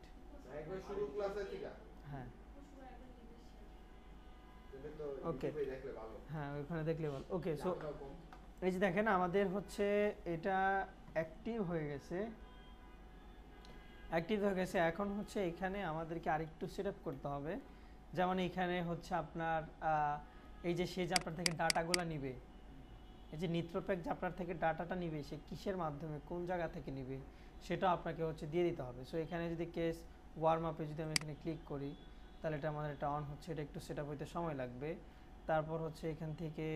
একবার শুরু ক্লাসের থেকে। হ্যাঁ এটা তো Okay. ইউটিউবে দেখলে ভালো। হ্যাঁ, ওইখানে দেখলে ভালো। ওকে, সো দামটাও কম। এই যে দেখেন আমাদের হচ্ছে এটা অ্যাক্টিভ হয়ে গেছে, অ্যাক্টিভ হয়ে গেছে। এখন হচ্ছে এখানে আমাদেরকে আরেকটু সেট আপ করতে হবে। যেমন এখানে হচ্ছে আপনার এই যে সে যে আপনার থেকে ডাটাগুলো নিবে, এই যে নিত্রপ্যাক যে আপনার থেকে ডাটাটা নিবে, সে কিসের মাধ্যমে কোন জায়গা থেকে নিবে সেটা আপনাকে হচ্ছে দিয়ে দিতে হবে। সো এখানে যদি কেস ওয়ার্ম আপে যদি আমি এখানে ক্লিক করি তাহলে এটা আমাদের এটা অন হচ্ছে, এটা একটু সেট আপ হইতে সময় লাগবে। তারপর হচ্ছে এখান থেকে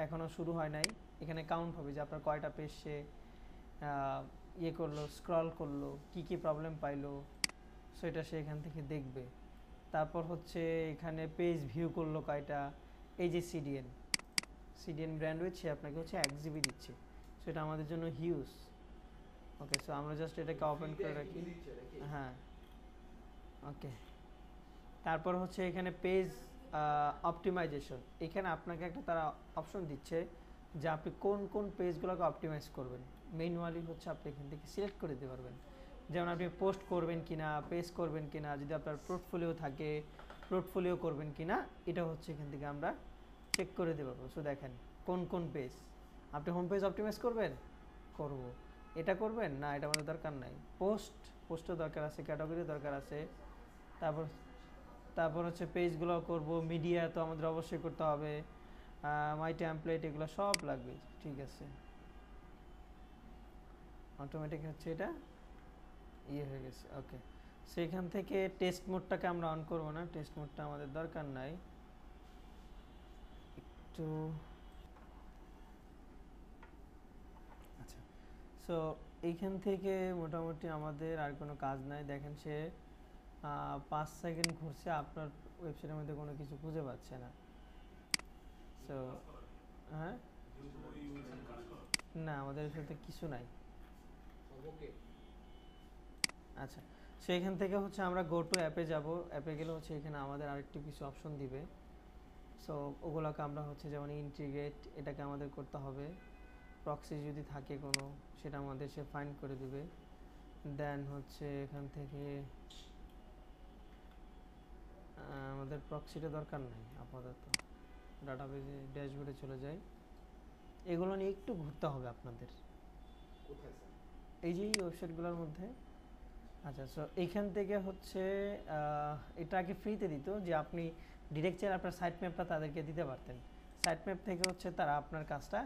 এখনও শুরু হয় নাই, এখানে কাউন্ট হবে যে আপনার কয়টা পেজ সে ইয়ে করলো, স্ক্রল করলো, কি কি প্রবলেম পাইলো, সো এটা সে এখান থেকে দেখবে। তারপর হচ্ছে এখানে পেজ ভিউ করলো কয়টা, এই যে সিডিএন ব্র্যান্ডউইথ সে আপনাকে হচ্ছে 1 GB দিচ্ছে, সো এটা আমাদের জন্য হিউজ। ওকে, সো আমরা জাস্ট এটাকে ওপেন করে রাখি। দিচ্ছে নাকি? হ্যাঁ, ওকে। তারপর হচ্ছে এখানে পেজ অপটিমাইজেশন, এখানে আপনাকে একটা তারা অপশন দিচ্ছে যে আপনি কোন কোন পেজগুলোকে অপটিমাইজ করবেন। ম্যানুয়ালি হচ্ছে আপনি এখান থেকে সিলেক্ট করে দিতে পারবেন, যেমন আপনি পোস্ট করবেন কিনা, পেজ করবেন কিনা, যদি আপনার পোর্টফোলিও থাকে পোর্টফোলিও করবেন কিনা, এটা হচ্ছে এখান থেকে আমরা চেক করে দিতে পারবো। সো দেখেন কোন কোন পেজ আপনি হোম পেজ অপটিমাইজ করবেন, করব। এটা করবেন না, এটা আমাদের দরকার নাই। পোস্টও দরকার আছে, ক্যাটাগরি দরকার আছে। তারপর হচ্ছে পেজগুলো করব, মিডিয়া তো আমাদের অবশ্যই করতে হবে, মাই টেমপ্লেট এগুলো সব লাগবে। ঠিক আছে, অটোমেটিক হচ্ছে এটা ইয়ে হয়ে গেছে। ওকে, সেখান থেকে টেস্ট মোডটাকে আমরা অন করব না, টেস্ট মোডটা আমাদের দরকার নাই। একটু আচ্ছা, সো এইখান থেকে মোটামুটি আমাদের আর কোনো কাজ নাই। দেখেন সে 5 সেকেন্ড ঘুরছে, আপনার ওয়েবসাইটের মধ্যে কোনো কিছু খুঁজে পাচ্ছে না। সো হ্যাঁ, না আমাদের সাথে কিছু নাই। ওকে। আচ্ছা, সো এখান থেকে হচ্ছে আমরা গো টু অ্যাপে যাব। অ্যাপে গেলে হচ্ছে এখানে আমাদের আরেকটু কিছু অপশন দিবে। সো ওগুলোকে আমরা হচ্ছে যেমন ইন্টিগ্রেট, এটাকে আমাদের করতে হবে। প্রক্সি যদি থাকে কোনো, সেটা আমাদের সে ফাইন্ড করে দিবে। দেন হচ্ছে এখান থেকে আমাদের প্রক্সিটা দরকার নাই আপাতত, ডাটাবেজে ড্যাশবোর্ডে চলে যায়। এগুলো নিয়ে একটু ঘুরতে হবে আপনাদের কোথায় স্যার? এই যে ওয়েবসাইটগুলোর মধ্যে। আচ্ছা, সো এইখান থেকে হচ্ছে এটা আগে ফ্রিতে দিত, যে আপনি ডিরেক্ট চাইলে আপনার সাইট ম্যাপটা তাদেরকে দিতে পারতেন। সাইট ম্যাপ থেকে হচ্ছে তারা আপনার কাজটা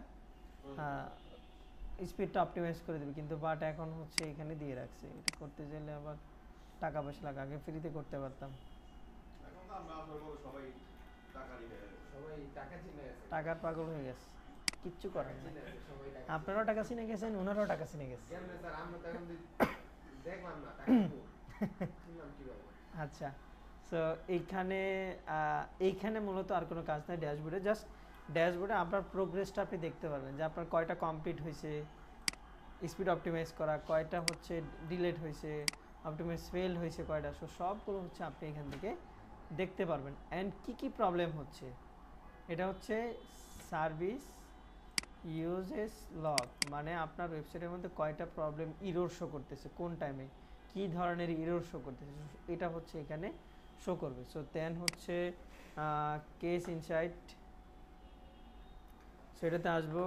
স্পিডটা অপটিমাইজ করে দেবে, কিন্তু বাট এখন হচ্ছে এখানে দিয়ে রাখছে। এটা করতে চাইলে আবার টাকা পয়সা লাগে, আগে ফ্রিতে করতে পারতাম। এখন তো আমরা আপনার মতো সবাই টাকারই হয়ে গেছে। সবাই টাকা চিনে আছে। টাকার পাগল হয়ে গেছে, কিচ্ছু করেন না। চিনে আছে, সবাই টাকা আপনারাও টাকা চিনে গেছেন, ওনারাও টাকা চিনে গেছে। কেমনে স্যার, আমরা তো এখন দেখলাম না টাকা চিনলাম কিভাবে? আচ্ছা, সো এইখানে মূলত আর কোনো কাজ নাই। ড্যাশবোর্ডে জাস্ট ড্যাশবোর্ডে আপনার প্রোগ্রেসটা আপনি দেখতে পারবেন, যে আপনার কয়টা কমপ্লিট হয়েছে, স্পিড অপটিমাইজ করা কয়টা হচ্ছে, ডিলেট হয়েছে, অপটিমাইজ ফেল হয়েছে কয়টা। সো সবগুলো হচ্ছে আপনি এখান থেকে দেখতে পারবেন। অ্যান্ড কী কী প্রবলেম হচ্ছে, এটা হচ্ছে সার্ভিস ইউজেস লগ, মানে আপনার ওয়েবসাইটের মধ্যে কয়টা প্রবলেম ইরর শো করতেছে, কোন টাইমে কী ধরনের ইরর শো করতেছে, এটা হচ্ছে এখানে শো করবে। সো দেন হচ্ছে কেস ইনসাইট, সেটাতে আসবো।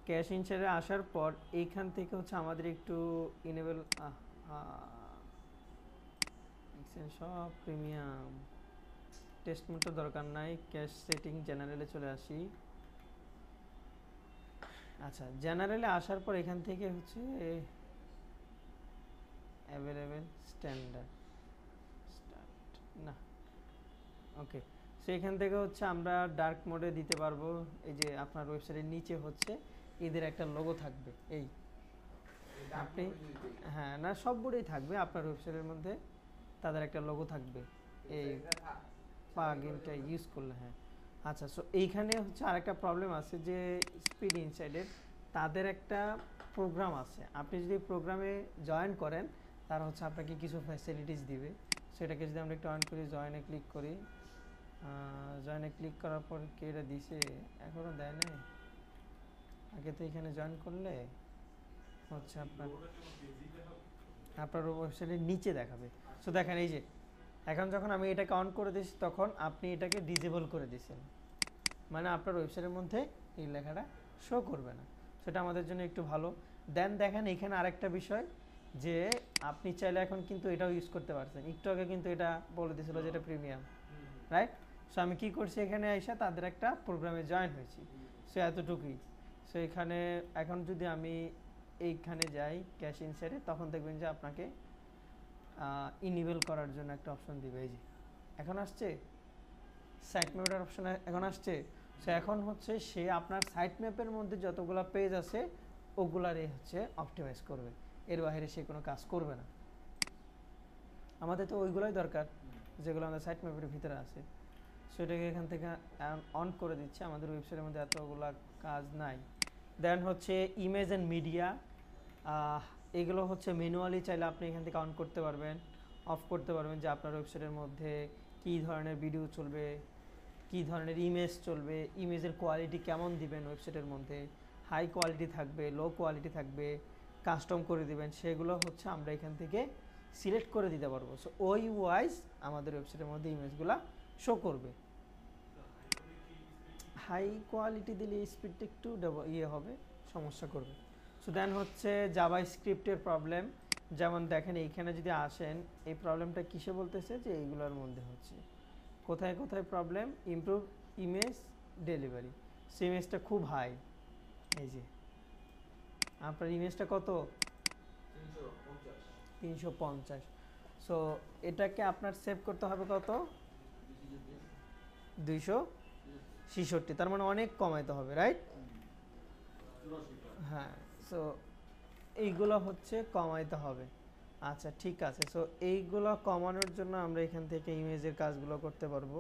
ক্যাশ ইনসাইটে আসার পর এইখান থেকে হচ্ছে আমাদের একটু ইনেবল সব প্রিমিয়াম টেস্ট মোডটা দরকার নাই। ক্যাশ সেটিং জেনারেলে চলে আসি। আচ্ছা, জেনারেলে আসার পর এখান থেকে হচ্ছে অ্যাভেলেবেল স্ট্যান্ডার্ড না, ওকে। সো এখান থেকে হচ্ছে আমরা ডার্ক মোডে দিতে পারবো। এই যে আপনার ওয়েবসাইটের নিচে হচ্ছে এদের একটা লোগো থাকবে, এই আপনি হ্যাঁ না সব বোর্ডেই থাকবে, আপনার ওয়েবসাইটের মধ্যে তাদের একটা লোগো থাকবে এই প্লাগইনটা ইউজ করলে। হ্যাঁ, আচ্ছা, সো এইখানে হচ্ছে আরেকটা প্রবলেম আছে, যে স্পিড ইনসাইডের তাদের একটা প্রোগ্রাম আছে। আপনি যদি প্রোগ্রামে জয়েন করেন, তারা হচ্ছে আপনাকে কিছু ফ্যাসিলিটিস দিবে। সেটাকে যদি আমরা একটু অন করি, জয়েনে ক্লিক করি, জয়েনে ক্লিক করার পর কে এটা দিছে, এখনও দেয় নাই। আগে তো এখানে জয়েন করলে হচ্ছে আপনার ওয়েবসাইটের নিচে দেখাবে। সো দেখেন এই যে এখন যখন আমি এটাকে অন করে দিচ্ছি, তখন আপনি এটাকে ডিসেবল করে দিচ্ছেন, মানে আপনার ওয়েবসাইটের মধ্যে এই লেখাটা শো করবে না। সেটা আমাদের জন্য একটু ভালো। দেন দেখেন এখানে আরেকটা বিষয়, যে আপনি চাইলে এখন কিন্তু এটাও ইউজ করতে পারছেন। একটু আগে কিন্তু এটা বলে দিয়েছিল যে এটা প্রিমিয়াম, রাইট? সো আমি কি করছি, এখানে এসে তাদের একটা প্রোগ্রামে জয়েন হয়েছি। সো এতটুকুই। সো এখানে এখন যদি আমি এইখানে যাই ক্যাশ ইনসাইডে, তখন দেখবেন যে আপনাকে ইনেবল করার জন্য একটা অপশন দিবে। এই যে এখন আসছে সাইট ম্যাপের অপশন, এখন আসছে। সো এখন হচ্ছে সে আপনার সাইট ম্যাপের মধ্যে যতগুলো পেজ আছে ওগুলারই হচ্ছে অপটিমাইজ করবে, এর বাইরে সে কোনো কাজ করবে না। আমাদের তো ওইগুলোই দরকার যেগুলো আমাদের সাইট ম্যাপের ভিতরে আছে। সেটাকে এখান থেকে অন করে দিচ্ছে। আমাদের ওয়েবসাইটের মধ্যে এতগুলো কাজ নাই। দেন হচ্ছে ইমেজ অ্যান্ড মিডিয়া, এগুলো হচ্ছে ম্যানুয়ালি চাইলে আপনি এখান থেকে অন করতে পারবেন, অফ করতে পারবেন, যে আপনার ওয়েবসাইটের মধ্যে কী ধরনের ভিডিও চলবে, কী ধরনের ইমেজ চলবে, ইমেজের কোয়ালিটি কেমন দিবেন ওয়েবসাইটের মধ্যে, হাই কোয়ালিটি থাকবে, লো কোয়ালিটি থাকবে, কাস্টম করে দিবেন, সেগুলো হচ্ছে আমরা এখান থেকে সিলেক্ট করে দিতে পারবো। সো ওই ওয়াইজ আমাদের ওয়েবসাইটের মধ্যে ইমেজগুলো শো করবে। হাই কোয়ালিটি দিলে স্পিডটা একটু হবে, সমস্যা করবে। সো দেন হচ্ছে জাভা স্ক্রিপ্টের প্রবলেম, যেমন দেখেন এইখানে যদি আসেন, এই প্রবলেমটা কিসে বলতেছে, যে এইগুলোর মধ্যে হচ্ছে কোথায় কোথায় প্রবলেম, ইমপ্রুভ ইমেজ ডেলিভারি। সে ইমেজটা খুব হাই, এই যে আপনার ইমেজটা কত 350। সো এটাকে আপনার সেভ করতে হবে কত 266, তার মানে অনেক কমাইতে হবে, রাইট? হ্যাঁ, সো এইগুলো হচ্ছে কমাইতে হবে। আচ্ছা ঠিক আছে। সো এইগুলো কমানোর জন্য আমরা এখান থেকে ইমেজের কাজগুলো করতে পারবো।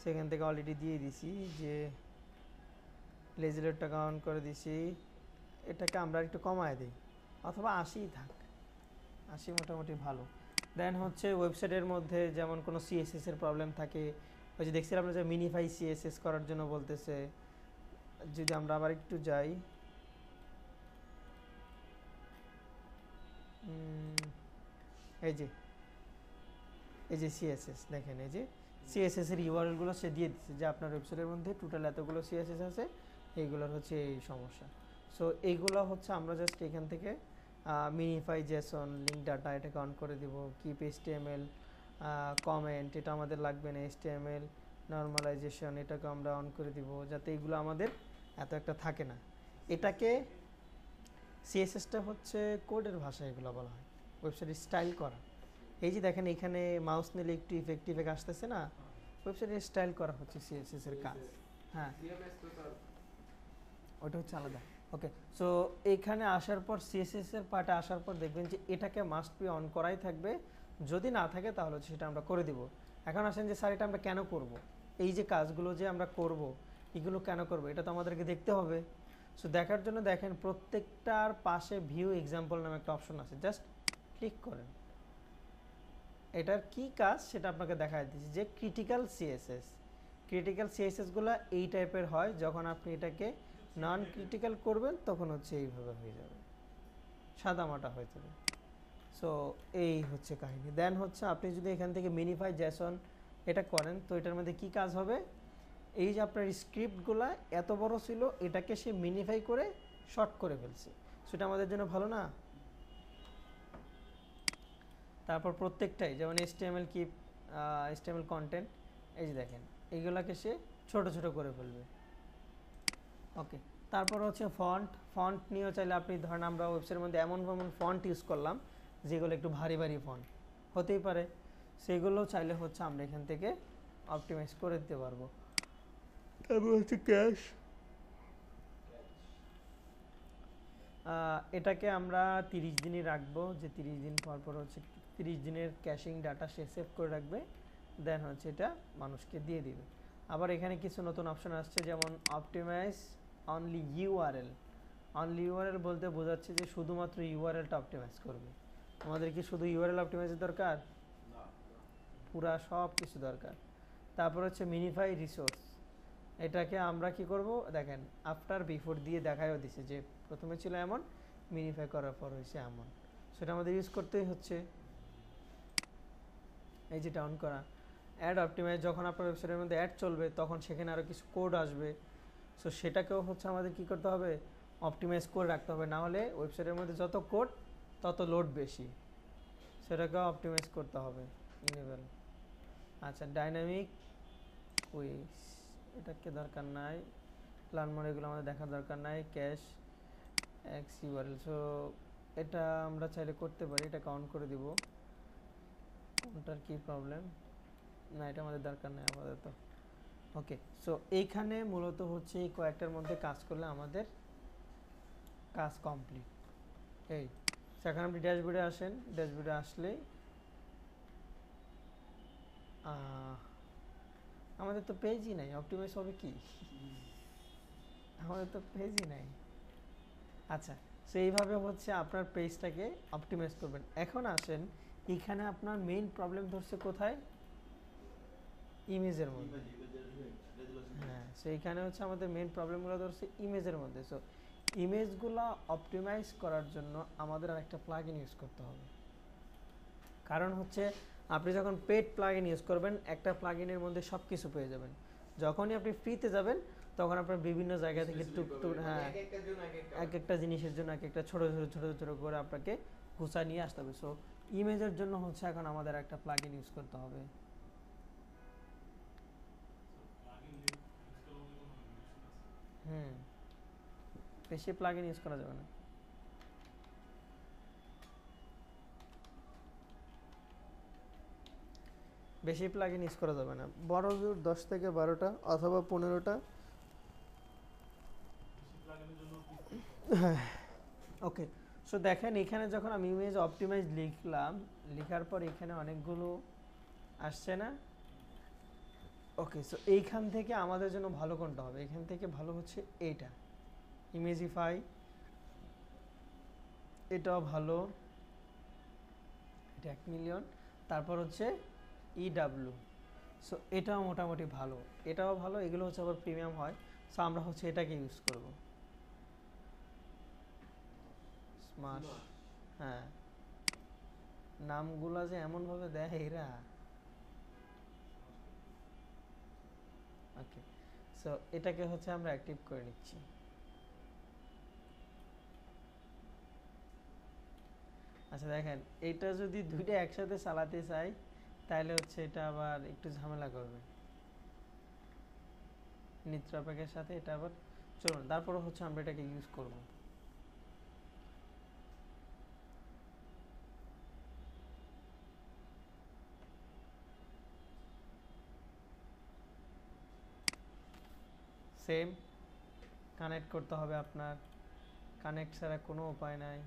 সেখান থেকে অলরেডি দিয়ে দিছি, যে লেজিলেটটা অন করে দিছি। এটাকে আমরা একটু কমায় দিই, অথবা 80 থাক, 80 মোটামুটি ভালো। দেন হচ্ছে ওয়েবসাইটের মধ্যে যেমন কোনো সিএসএস এর প্রবলেম থাকে, ওই যে দেখছিলাম যে মিনিফাই সিএসএস করার জন্য বলতেছে। যদি আমরা আবার একটু যাই, এই যে সিএসএস দেখেন, এই যে সিএসএস এর ইউআরএলগুলো সে দিয়ে দিচ্ছে যে আপনার ওয়েবসাইটের মধ্যে টোটাল এতগুলো সিএসএস আছে, এইগুলোর হচ্ছে এই সমস্যা। সো এইগুলো হচ্ছে আমরা জাস্ট এখান থেকে মিনিফাই জেসন লিঙ্ক ডাটা এটাকে অন করে দিব, কিপ এইচটিএমএল কমেন্ট এটা আমাদের লাগবে না, এইচটিএমএল নর্মালাইজেশন এটাকে আমরা অন করে দিব, যাতে এগুলো আমাদের এত একটা থাকে না। এটাকে সিএসএসটা হচ্ছে কোডের ভাষা, এগুলো বলা হয় ওয়েবসাইট স্টাইল করা। এই যে দেখেন এখানে মাউস নিলে একটু ইফেক্ট আসতেছে না, ওয়েবসাইটের স্টাইল করা হচ্ছে সিএসএস এর কাজ। হ্যাঁ, সিএমএস তো স্যার ওটা হচ্ছে আলাদা। ওকে, সো এইখানে আসার পর সিএসএস এর পার্টে আসার পর দেখবেন যে এটাকে মাস্ট বি অন করাই থাকবে, যদি না থাকে তাহলে সেটা আমরা করে দিব। এখন আসেন যে স্যার এটা আমরা কেন করব, এই যে কাজগুলো যে আমরা করব এগুলো কেন করব, এটা তো আমাদেরকে দেখতে হবে। সো দেখার জন্য দেখেন প্রত্যেকটার পাশে ভিউ এক্সাম্পল নামে একটা অপশন আছে, জাস্ট ক্লিক করেন। এটার কি কাজ সেটা আপনাকে দেখাই দিচ্ছি, যে ক্রিটিক্যাল সিএসএসগুলো এই টাইপের হয়, যখন আপনি এটাকে নন ক্রিটিক্যাল করবেন তখন হচ্ছে এইভাবে হয়ে যাবে, সাদামাটা হয়ে যাবে। সো এই হচ্ছে কাহিনী। দেন হচ্ছে আপনি যদি এখান থেকে মিনিফাই জেসন এটা করেন, তো এটার মধ্যে কি কাজ হবে, এই যে আপনার স্ক্রিপ্টগুলো এত বড় ছিল এটাকে সে মিনিফাই করে শর্ট করে ফেলছে, সেটা আমাদের জন্য ভালো না। তারপর প্রত্যেকটাই যেমন এইচটিএমএল কিপ এইচটিএমএল কন্টেন্ট, এই যে দেখেন এইগুলাকে সে ছোট ছোট করে ফেলবে। ওকে, তারপর হচ্ছে ফন্ট নিয়েও চাইলে আপনি ধরেন আমরা ওয়েবসাইটের মধ্যে এমন ফন্ট ইউজ করলাম যেগুলো একটু ভারী ফন্ট হতেই পারে, সেগুলো চাইলে হচ্ছে আমরা এখান থেকে অপটিমাইজ করে দিতে পারবো। তারপর হচ্ছে ক্যাশ, এটাকে আমরা 30 দিনই রাখবো, যে 30 দিন পর হচ্ছে 30 দিনের ক্যাশিং ডাটা সে সেভ করে রাখবে, দেন হচ্ছে এটা মানুষকে দিয়ে দিবে। আবার এখানে কিছু নতুন অপশন আসছে, যেমন অপটিমাইজ অনলি ইউআরএল বলতে বোঝাচ্ছে যে শুধুমাত্র ইউআরএলটা অপটিমাইজ করবে। আমাদের কি শুধু ইউআরএল অপটিমাইজের দরকার? পুরা সব কিছু দরকার। তারপর হচ্ছে মিনিফাই রিসোর্স, এটাকে আমরা কি করব দেখেন আফটার বিফোর দিয়ে দেখায়ও দিছে, যে প্রথমে ছিল এমন, মিনিফাই করার পর হয়েছে এমন, সেটা আমাদের ইউজ করতেই হচ্ছে। এই যেটা অন করা, অ্যাড অপটিমাইজ, যখন আপনার ওয়েবসাইটের মধ্যে অ্যাড চলবে তখন সেখানে আরও কিছু কোড আসবে, সো সেটাকেও হচ্ছে আমাদের কি করতে হবে, অপটিমাইজ করে রাখতে হবে, না হলে ওয়েবসাইটের মধ্যে যত কোড তত লোড বেশি, সেটাকেও অপটিমাইজ করতে হবে। ইনেবল, আচ্ছা ডাইনামিক কুইজ এটাকে দরকার নাই, প্ল্যান মোড এগুলো আমাদের দেখার দরকার নাই, ক্যাশ এক্স ইউআরএল, সো এটা আমরা চাইলে করতে পারি, এটাকে অন করে দিব। কোনটার কি প্রবলেম, না এটা আমাদের দরকার নেই আপাতত। ওকে, সো এইখানে মূলত হচ্ছে এই কয়েকটার মধ্যে কাজ করলে আমাদের কাজ কমপ্লিট। এই সেখানে আপনি ড্যাশবোর্ডে আসেন, ড্যাশবোর্ডে আসলেই আমাদের তো পেজই নাই, অপটিমাইজ হবে কি, আমাদের তো পেজই নাই। আচ্ছা, সো এইভাবে হচ্ছে আপনার পেজটাকে অপটিমাইজ করবেন। এখন আসেন এখানে আপনার মেইন প্রবলেম ধরছে কোথায়, ইমেজের মধ্যে। হ্যাঁ, সো এইখানে হচ্ছে আমাদের মেইন প্রবলেমগুলো ধরছে ইমেজের মধ্যে। সো ইমেজগুলো অপটিমাইজ করার জন্য আমাদের আরেকটা প্লাগইন ইউজ করতে হবে। কারণ হচ্ছে আপনি যখন পেড প্লাগইন ইউজ করবেন, একটা প্লাগইনের মধ্যে সব কিছু পেয়ে যাবেন। যখনই আপনি ফ্রিতে যাবেন তখন আপনার বিভিন্ন জায়গা থেকে টুকটুক, হ্যাঁ, এক একটা জিনিসের জন্য এক একটা ছোট ছোট করে আপনাকে গুছা নিয়ে আসতে হবে। সো ইমেজের জন্য হচ্ছে এখন আমাদের একটা প্লাগইন ইউজ করতে হবে। বেশি প্লাগইন ইউজ করা যাবে না। বেশি প্লাগইন ইউজ করা যাবে না, বড় জোর 10 থেকে 12টা অথবা 15টা। ওকে, সো দেখেন এখানে যখন আমি ইমেজ অপটিমাইজ লিখলাম, লেখার পর এখানে অনেকগুলো আসছে না। ওকে, সো এইখান থেকে আমাদের জন্য ভালো কোনটা হবে, এখান থেকে ভালো হচ্ছে এইটা ইমেজিফাই, এটাও ভালো, এটা 1,000,000। তারপর হচ্ছে EW, সো এটাও মোটামুটি ভালো, এটাও ভালো, এগুলো হচ্ছে আবার প্রিমিয়াম হয়। সো আমরা হচ্ছে এটাকে ইউজ করব, স্মাশ। হ্যাঁ, নামগুলা যে এমনভাবে দেয় এরা। ওকে, সো এটাকে হচ্ছে আমরা অ্যাক্টিভ করে নিচ্ছি। আচ্ছা দেখেন, এটা যদি দুইটা একসাথে চালাতে চাই তাহলে হচ্ছে এটা আবার একটু ঝামেলা করবে নিত্রা প্যাকের সাথে। এটা আবার চলুন, তারপরে হচ্ছে আমরা এটাকে ইউজ করব। সেম কানেক্ট করতে হবে আপনার, কানেক্ট ছাড়া কোনো উপায় নাই।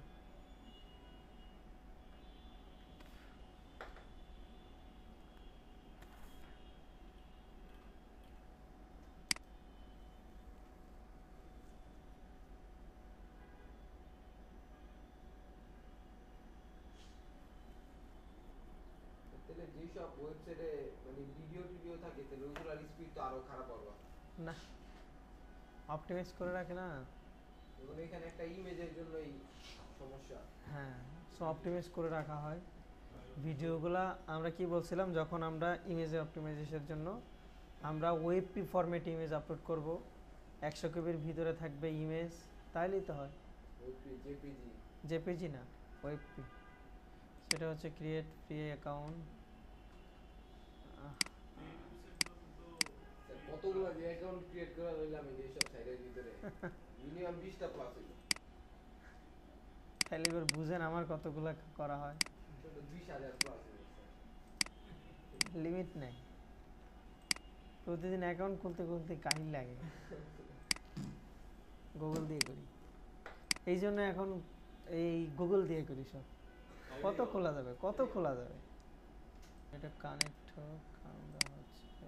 তাহলে যেসব ওয়েবসাইটে মানে ভিডিও টিডিও থাকে তাহলে ওগুলোর স্পিড তো আরো খারাপ হবে। না, অপটিমাইজ করে রাখে না। এবং এখানে একটা ইমেজের জন্যই সমস্যা। হ্যাঁ, সো অপটিমাইজ করে রাখা হয় ভিডিওগুলা। আমরা কি বলছিলাম, যখন আমরা ইমেজের অপটিমাইজেশনের জন্য আমরা ওয়েবপি ফরম্যাট ইমেজ আপলোড করব, 100 কেবির ভিতরে থাকবে ইমেজ, তাইলেই তো হয়। জেপিজি জেপিজি না, ওয়েবপি। সেটা হচ্ছে ক্রিয়েট ফ্রি অ্যাকাউন্ট। কতগুলো যে অ্যাকাউন্ট ক্রিয়েট করা হইলাম এই সব সাইটের ভিতরে মিনিমাম 20টা প্লাস হইলো। তাহলে এবার বুঝেন আমার কতগুলো করা হয়। 20,000 প্লাস হইলো। লিমিট নেই, প্রতিদিন অ্যাকাউন্ট খুলতে খুলতে কাহিল লাগে। গুগল দিয়ে করি, এই জন্য এখন এই গুগল দিয়ে করি সব। কত খোলা যাবে, কত খোলা যাবে। এটা কানেক্ট হোক, আমরা হচ্ছে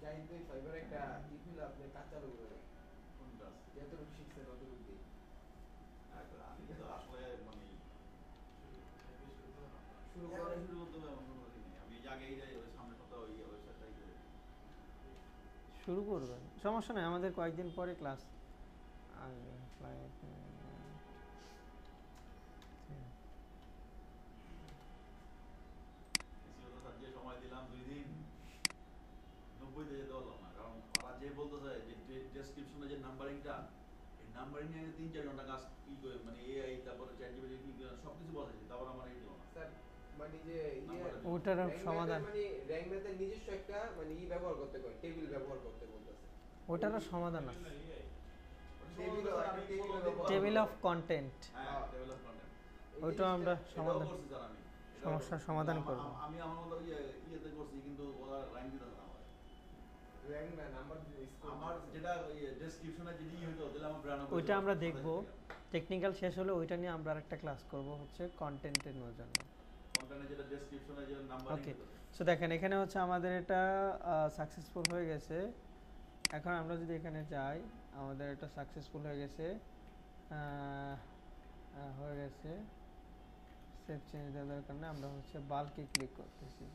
জাহিদ ভাই ফাইবার একটা ইফিল আপনি কাজ চালু করে দেন। কোনটা? যতটুকু শিখছেন ততটুকু দিয়ে। আমি তো আসলে মানে শুরু এখন করেন। শুরু করতে হবে এমন কোনো কিছু নেই। আমি আগেই যাই ওই সামনে সপ্তাহে ওই ওয়েবসাইটটাই করে দিই। শুরু করবেন, সমস্যা নেই, আমাদের কয়েকদিন পরে ক্লাস আসবে। এসিও তো যে সময় দিলাম 2 দিন 90 তে যেতে পারলাম না, কারণ ওরা যে বলতেছে যে ডেসক্রিপশনে যে নাম্বারিংটা, এই নাম্বারিং নিয়ে 3-4 ঘন্টা কাজ কি করে মানে এআই তারপরে চ্যাটজিপিটি কি সবকিছু বসাইছি, তারপর আমার এই দিল না। স্যার মানে যে ওটার সমাধান, মানে র্যাঙ্ক ম্যাথের নিজস্ব একটা মানে ব্যবহার করতে কয়, টেবিল ব্যবহার করতে বলতেছে। ওটারও সমাধান আছে, টেবিল টেবিল অফ কন্টেন্ট। হ্যাঁ, টেবিল অফ কন্টেন্ট। ওইটাও আমরা সমাধান, করছি স্যার আমি। সমস্যার সমাধান করব। আমি আমার মতো ইয়েতে করছি, কিন্তু ওরা র্যাঙ্ক দিতে না আমারে। র্যাঙ্ক না নাম্বার স্কোর আমার যেটা ওই ডেসক্রিপশনে যেটি হইতো দিলে আমার ব্র্যান্ড ওইটা আমরা দেখব, টেকনিক্যাল শেষ হলে ওইটা নিয়ে আমরা আরেকটা ক্লাস করব হচ্ছে কন্টেন্টের জন্য। কন্টেন্টে যেটা ডেসক্রিপশনে যে নাম্বারিং ওকে, হইতো। সো দেখেন এখানে হচ্ছে আমাদের এটা সাকসেসফুল হয়ে গেছে। এখন আমরা যদি এখানে যাই, আমাদের এটা সাকসেসফুল হয়ে গেছে, হয়ে গেছে। সেভ চেঞ্জ দেওয়ার দরকার না, আমরা হচ্ছে বাল্কে ক্লিক করতেছি।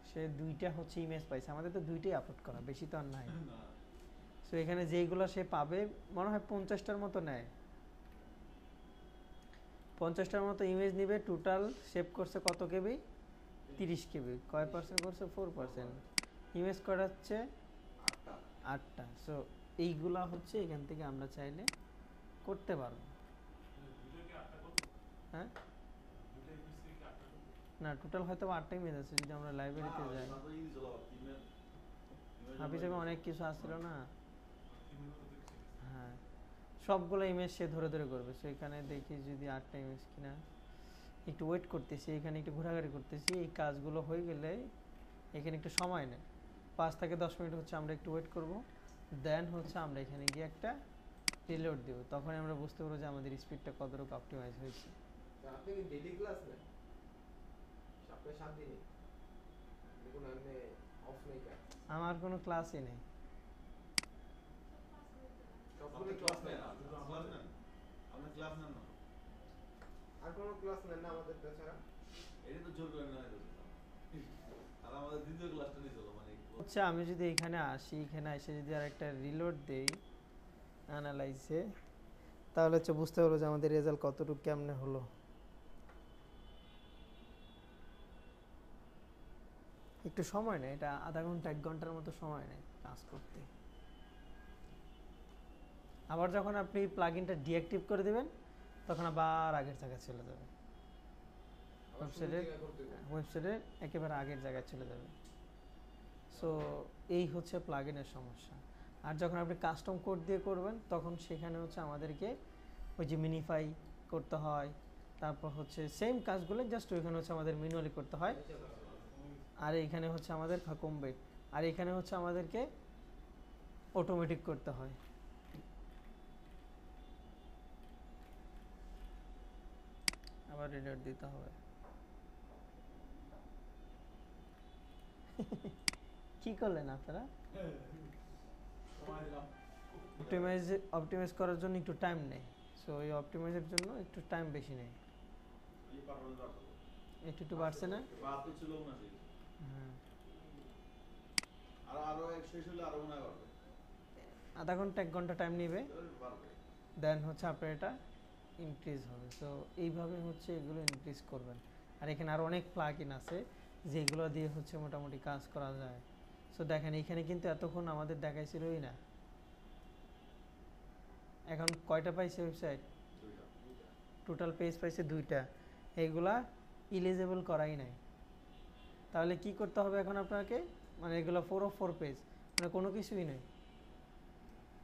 সে দুইটা হচ্ছে ইমেজ পাইছে, আমাদের তো দুইটাই আপলোড করা, বেশি তো আর নাই। সো এখানে যেইগুলো সে পাবে মনে হয় 50টার মতো নেয়, 50টার মতো ইমেজ নিবে। টোটাল সেভ করছে কত কেবি? 30 কেবি। কয় পার্সেন্ট করছে? 4%। ইমেজ করা হচ্ছে 8টা। সো এইগুলা হচ্ছে এখান থেকে আমরা চাইলে করতে পারবো। হ্যাঁ, না টোটাল হয়তো 8টা ইমেজ আছে। যদি আমরা লাইব্রেরিতে যাই, হাফিজে অনেক কিছু আসছিল না। হ্যাঁ, সবগুলো ইমেজ সে ধরে ধরে করবে। সো এখানে দেখি যদি 8টা ইমেজ কিনা। একটু ওয়েট করতেছি, এখানে একটু ঘোরাঘুরি করতেছি। এই কাজগুলো হয়ে গেলে এখানে একটু সময় নেয়, 5 থেকে 10 মিনিট হচ্ছে আমরা একটু ওয়েট করব। দেন হচ্ছে আমরা এখানে গিয়ে একটা রিলোড দেব, তখন আমরা বুঝতে পারবো যে আমাদের স্পিডটা কতটুকু অপটিমাইজ হয়েছে। আপনি কি ডেইলি ক্লাস নেন? সপ্তাহে 7 দিনই? দেখুন আপনি অফ নেই কাজ। আমার কোনো ক্লাসই নেই। সবগুলো ক্লাস নেন? ক্লাস নেন? আপনি ক্লাস নেন না? আর কোনো ক্লাস নেন না আমাদেরটা ছাড়া? এটা তো জোর করে নেওয়া হয়েছে। আর আমাদের দ্বিতীয় ক্লাসটা নিয়েছিল মানে হচ্ছে আমি যদি এখানে আসি, এখানে এসে যদি আর একটা রিলোড দেই অ্যানালাইজে, তাহলে হচ্ছে বুঝতে পারবো যে আমাদের রেজাল্ট কতটুকু কেমনে হলো। একটু সময় নেয়, এটা আধা ঘন্টা 1 ঘন্টার মতো সময় নেয় কাজ করতে। আবার যখন আপনি প্লাগইনটা ডিঅ্যাক্টিভ করে দিবেন তখন আবার আগের জায়গায় চলে যাবে, আবার শুরু ওয়েবসাইটের থেকে করতে হবে। ওয়েবসাইটের একেবারে আগের জায়গায় চলে যাবে। সো এই হচ্ছে প্লাগইনের সমস্যা। আর যখন আপনি কাস্টম কোড দিয়ে করবেন তখন সেখানে হচ্ছে আমাদেরকে ওই যে মিনিফাই করতে হয়, তারপর হচ্ছে সেম কাজগুলো জাস্ট ওইখানে হচ্ছে আমাদের ম্যানুয়ালি করতে হয়, আর এইখানে হচ্ছে আমাদের কমবে, আর এখানে হচ্ছে আমাদেরকে অটোমেটিক করতে হয়। আবার রিডার দিতে হবে। কি করলেন আপনারা? সময় দিলাম। অপটিমাইজ করার জন্য একটু টাইম নেয়, সো এই অপটিমাইজের জন্য একটু টাইম বেশি নেয়। এই পারফরম্যান্স বাড়ছে। একটু বাড়ছে না? 72 ছিল 79। হ্যাঁ, আরো এক শেষ হলে আরো মনে হয় বাড়বে। আধা ঘন্টা 1 ঘন্টা টাইম নেবে, বাড়বে। দেন হচ্ছে আপনার এটা ইনক্রিজ হবে। সো এইভাবে হচ্ছে এগুলো ইনক্রিজ করবেন। আর এখানে আরও অনেক প্লাগইন আছে যেগুলো দিয়ে হচ্ছে মোটামুটি কাজ করা যায়। সো দেখেন এখানে কিন্তু এতক্ষণ আমাদের দেখাইছিলই না, এখন কয়টা পাইছে ওয়েবসাইট? দুইটা। টোটাল পেজ পাইছে 2টা, এইগুলা ইলিজেবল করাই নাই। তাহলে কি করতে হবে এখন আপনাকে? মানে এগুলো 4 of 4 পেজ, মানে কোনো কিছুই নেই।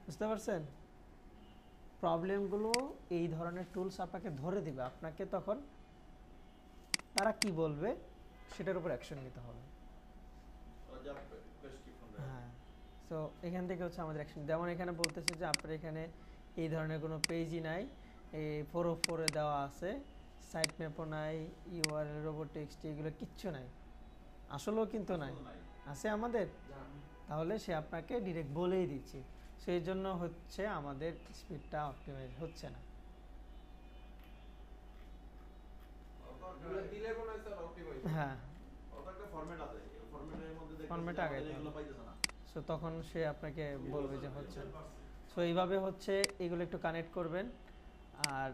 বুঝতে পারছেন? প্রবলেমগুলো এই ধরনের টুলস আপনাকে ধরে দিবে, আপনাকে তখন তারা কি বলবে সেটার উপর অ্যাকশন নিতে হবে। ওরা যা প্রেসক্রিপশন দেয়। হ্যাঁ, সো এখান থেকে হচ্ছে আমাদের অ্যাকশন। যেমন এখানে বলতেছে যে আপনার এখানে এই ধরনের কোনো পেজই নাই, এই 4 of 4 দেওয়া আছে, সাইট ম্যাপও নাই, ইউআরএল রোবোটিক্স এগুলো কিচ্ছু নাই, আসলেও কিন্তু নাই, আছে আমাদের। না, তাহলে সে আপনাকে ডিরেক্ট বলেই দিচ্ছে, সেই জন্য হচ্ছে আমাদের স্পিডটা অপটিমাইজ হচ্ছে না। এগুলো দিলে মনে হয় স্যার অপটিমাইজ। হ্যাঁ, ওটা একটা ফরম্যাট আছে। এই ফরম্যাটের মধ্যে দেখতে Format আগে এগুলো পাইতেছে না। সো তখন সে আপনাকে বলবে যে হচ্ছে। সো এইভাবে হচ্ছে এগুলো একটু কানেক্ট করবেন, আর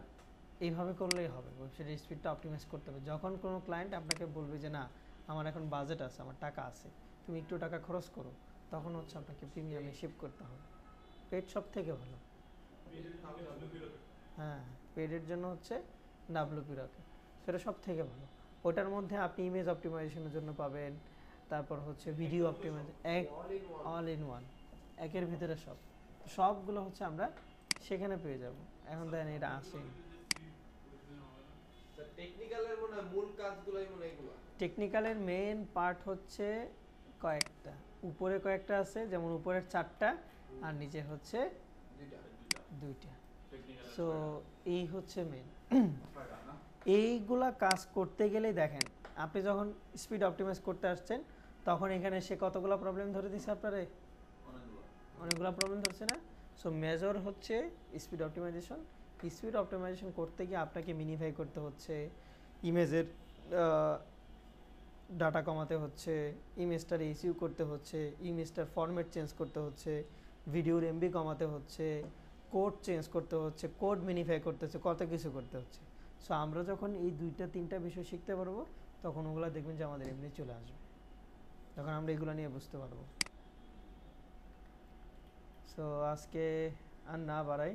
এইভাবে করলেই হবে। ওয়েবসাইটের স্পিডটা অপটিমাইজ করতে হবে। যখন কোনো ক্লায়েন্ট আপনাকে বলবে যে না আমার এখন বাজেট আছে, আমার টাকা আছে, তুমি একটু টাকা খরচ করো, তখন হচ্ছে আপনাকে প্রিমিয়ামে শিফট করতে হবে। পেড সব থেকে ভালো। হ্যাঁ, পেডের জন্য হচ্ছে ডাব্লিউপি রকেট, সেটা সব থেকে ভালো। ওটার মধ্যে আপনি ইমেজ অপটিমাইজেশনের জন্য পাবেন, তারপর হচ্ছে video optimisation, all in one, একের ভিতরে সব, সবগুলো হচ্ছে আমরা সেখানে পেয়ে যাব। এখন দেন এটা আসেনি। স্যার টেকনিক্যালের মনে হয় মূল কাজগুলোই মনে হয় এগুলো। টেকনিক্যালের মেইন পার্ট হচ্ছে কয়েকটা, উপরে কয়েকটা আছে, যেমন উপরের 4টা আর নিচে হচ্ছে দুইটা। 2টা। টেকনিক্যাল। সো এই হচ্ছে মেইন। ফায়দা না। এইগুলা কাজ করতে গেলেই দেখেন, আপনি যখন স্পিড অপটিমাইজ করতে আসছেন তখন এখানে সে কতগুলো প্রবলেম ধরে দিছে আপনারে, অনেকগুলো। অনেকগুলো প্রবলেম ধরছে না? সো মেজর হচ্ছে স্পিড অপটিমাইজেশন। স্পিড অপটিমাইজেশন করতে গিয়ে আপনাকে মিনিফাই করতে হচ্ছে, ইমেজের ডাটা কমাতে হচ্ছে, ইমেজটার এসইউ করতে হচ্ছে, ইমেজটার ফরম্যাট চেঞ্জ করতে হচ্ছে, ভিডিওর এমবি কমাতে হচ্ছে, কোড চেঞ্জ করতে হচ্ছে, কোড মিনিফাই করতে হচ্ছে, কত কিছু করতে হচ্ছে। সো আমরা যখন এই 2টা 3টা বিষয় শিখতে পারবো তখন ওগুলো দেখবেন যে আমাদের এমনি চলে আসবে, তখন আমরা এগুলো নিয়ে বুঝতে পারবো। সো আজকে আর না বাড়াই,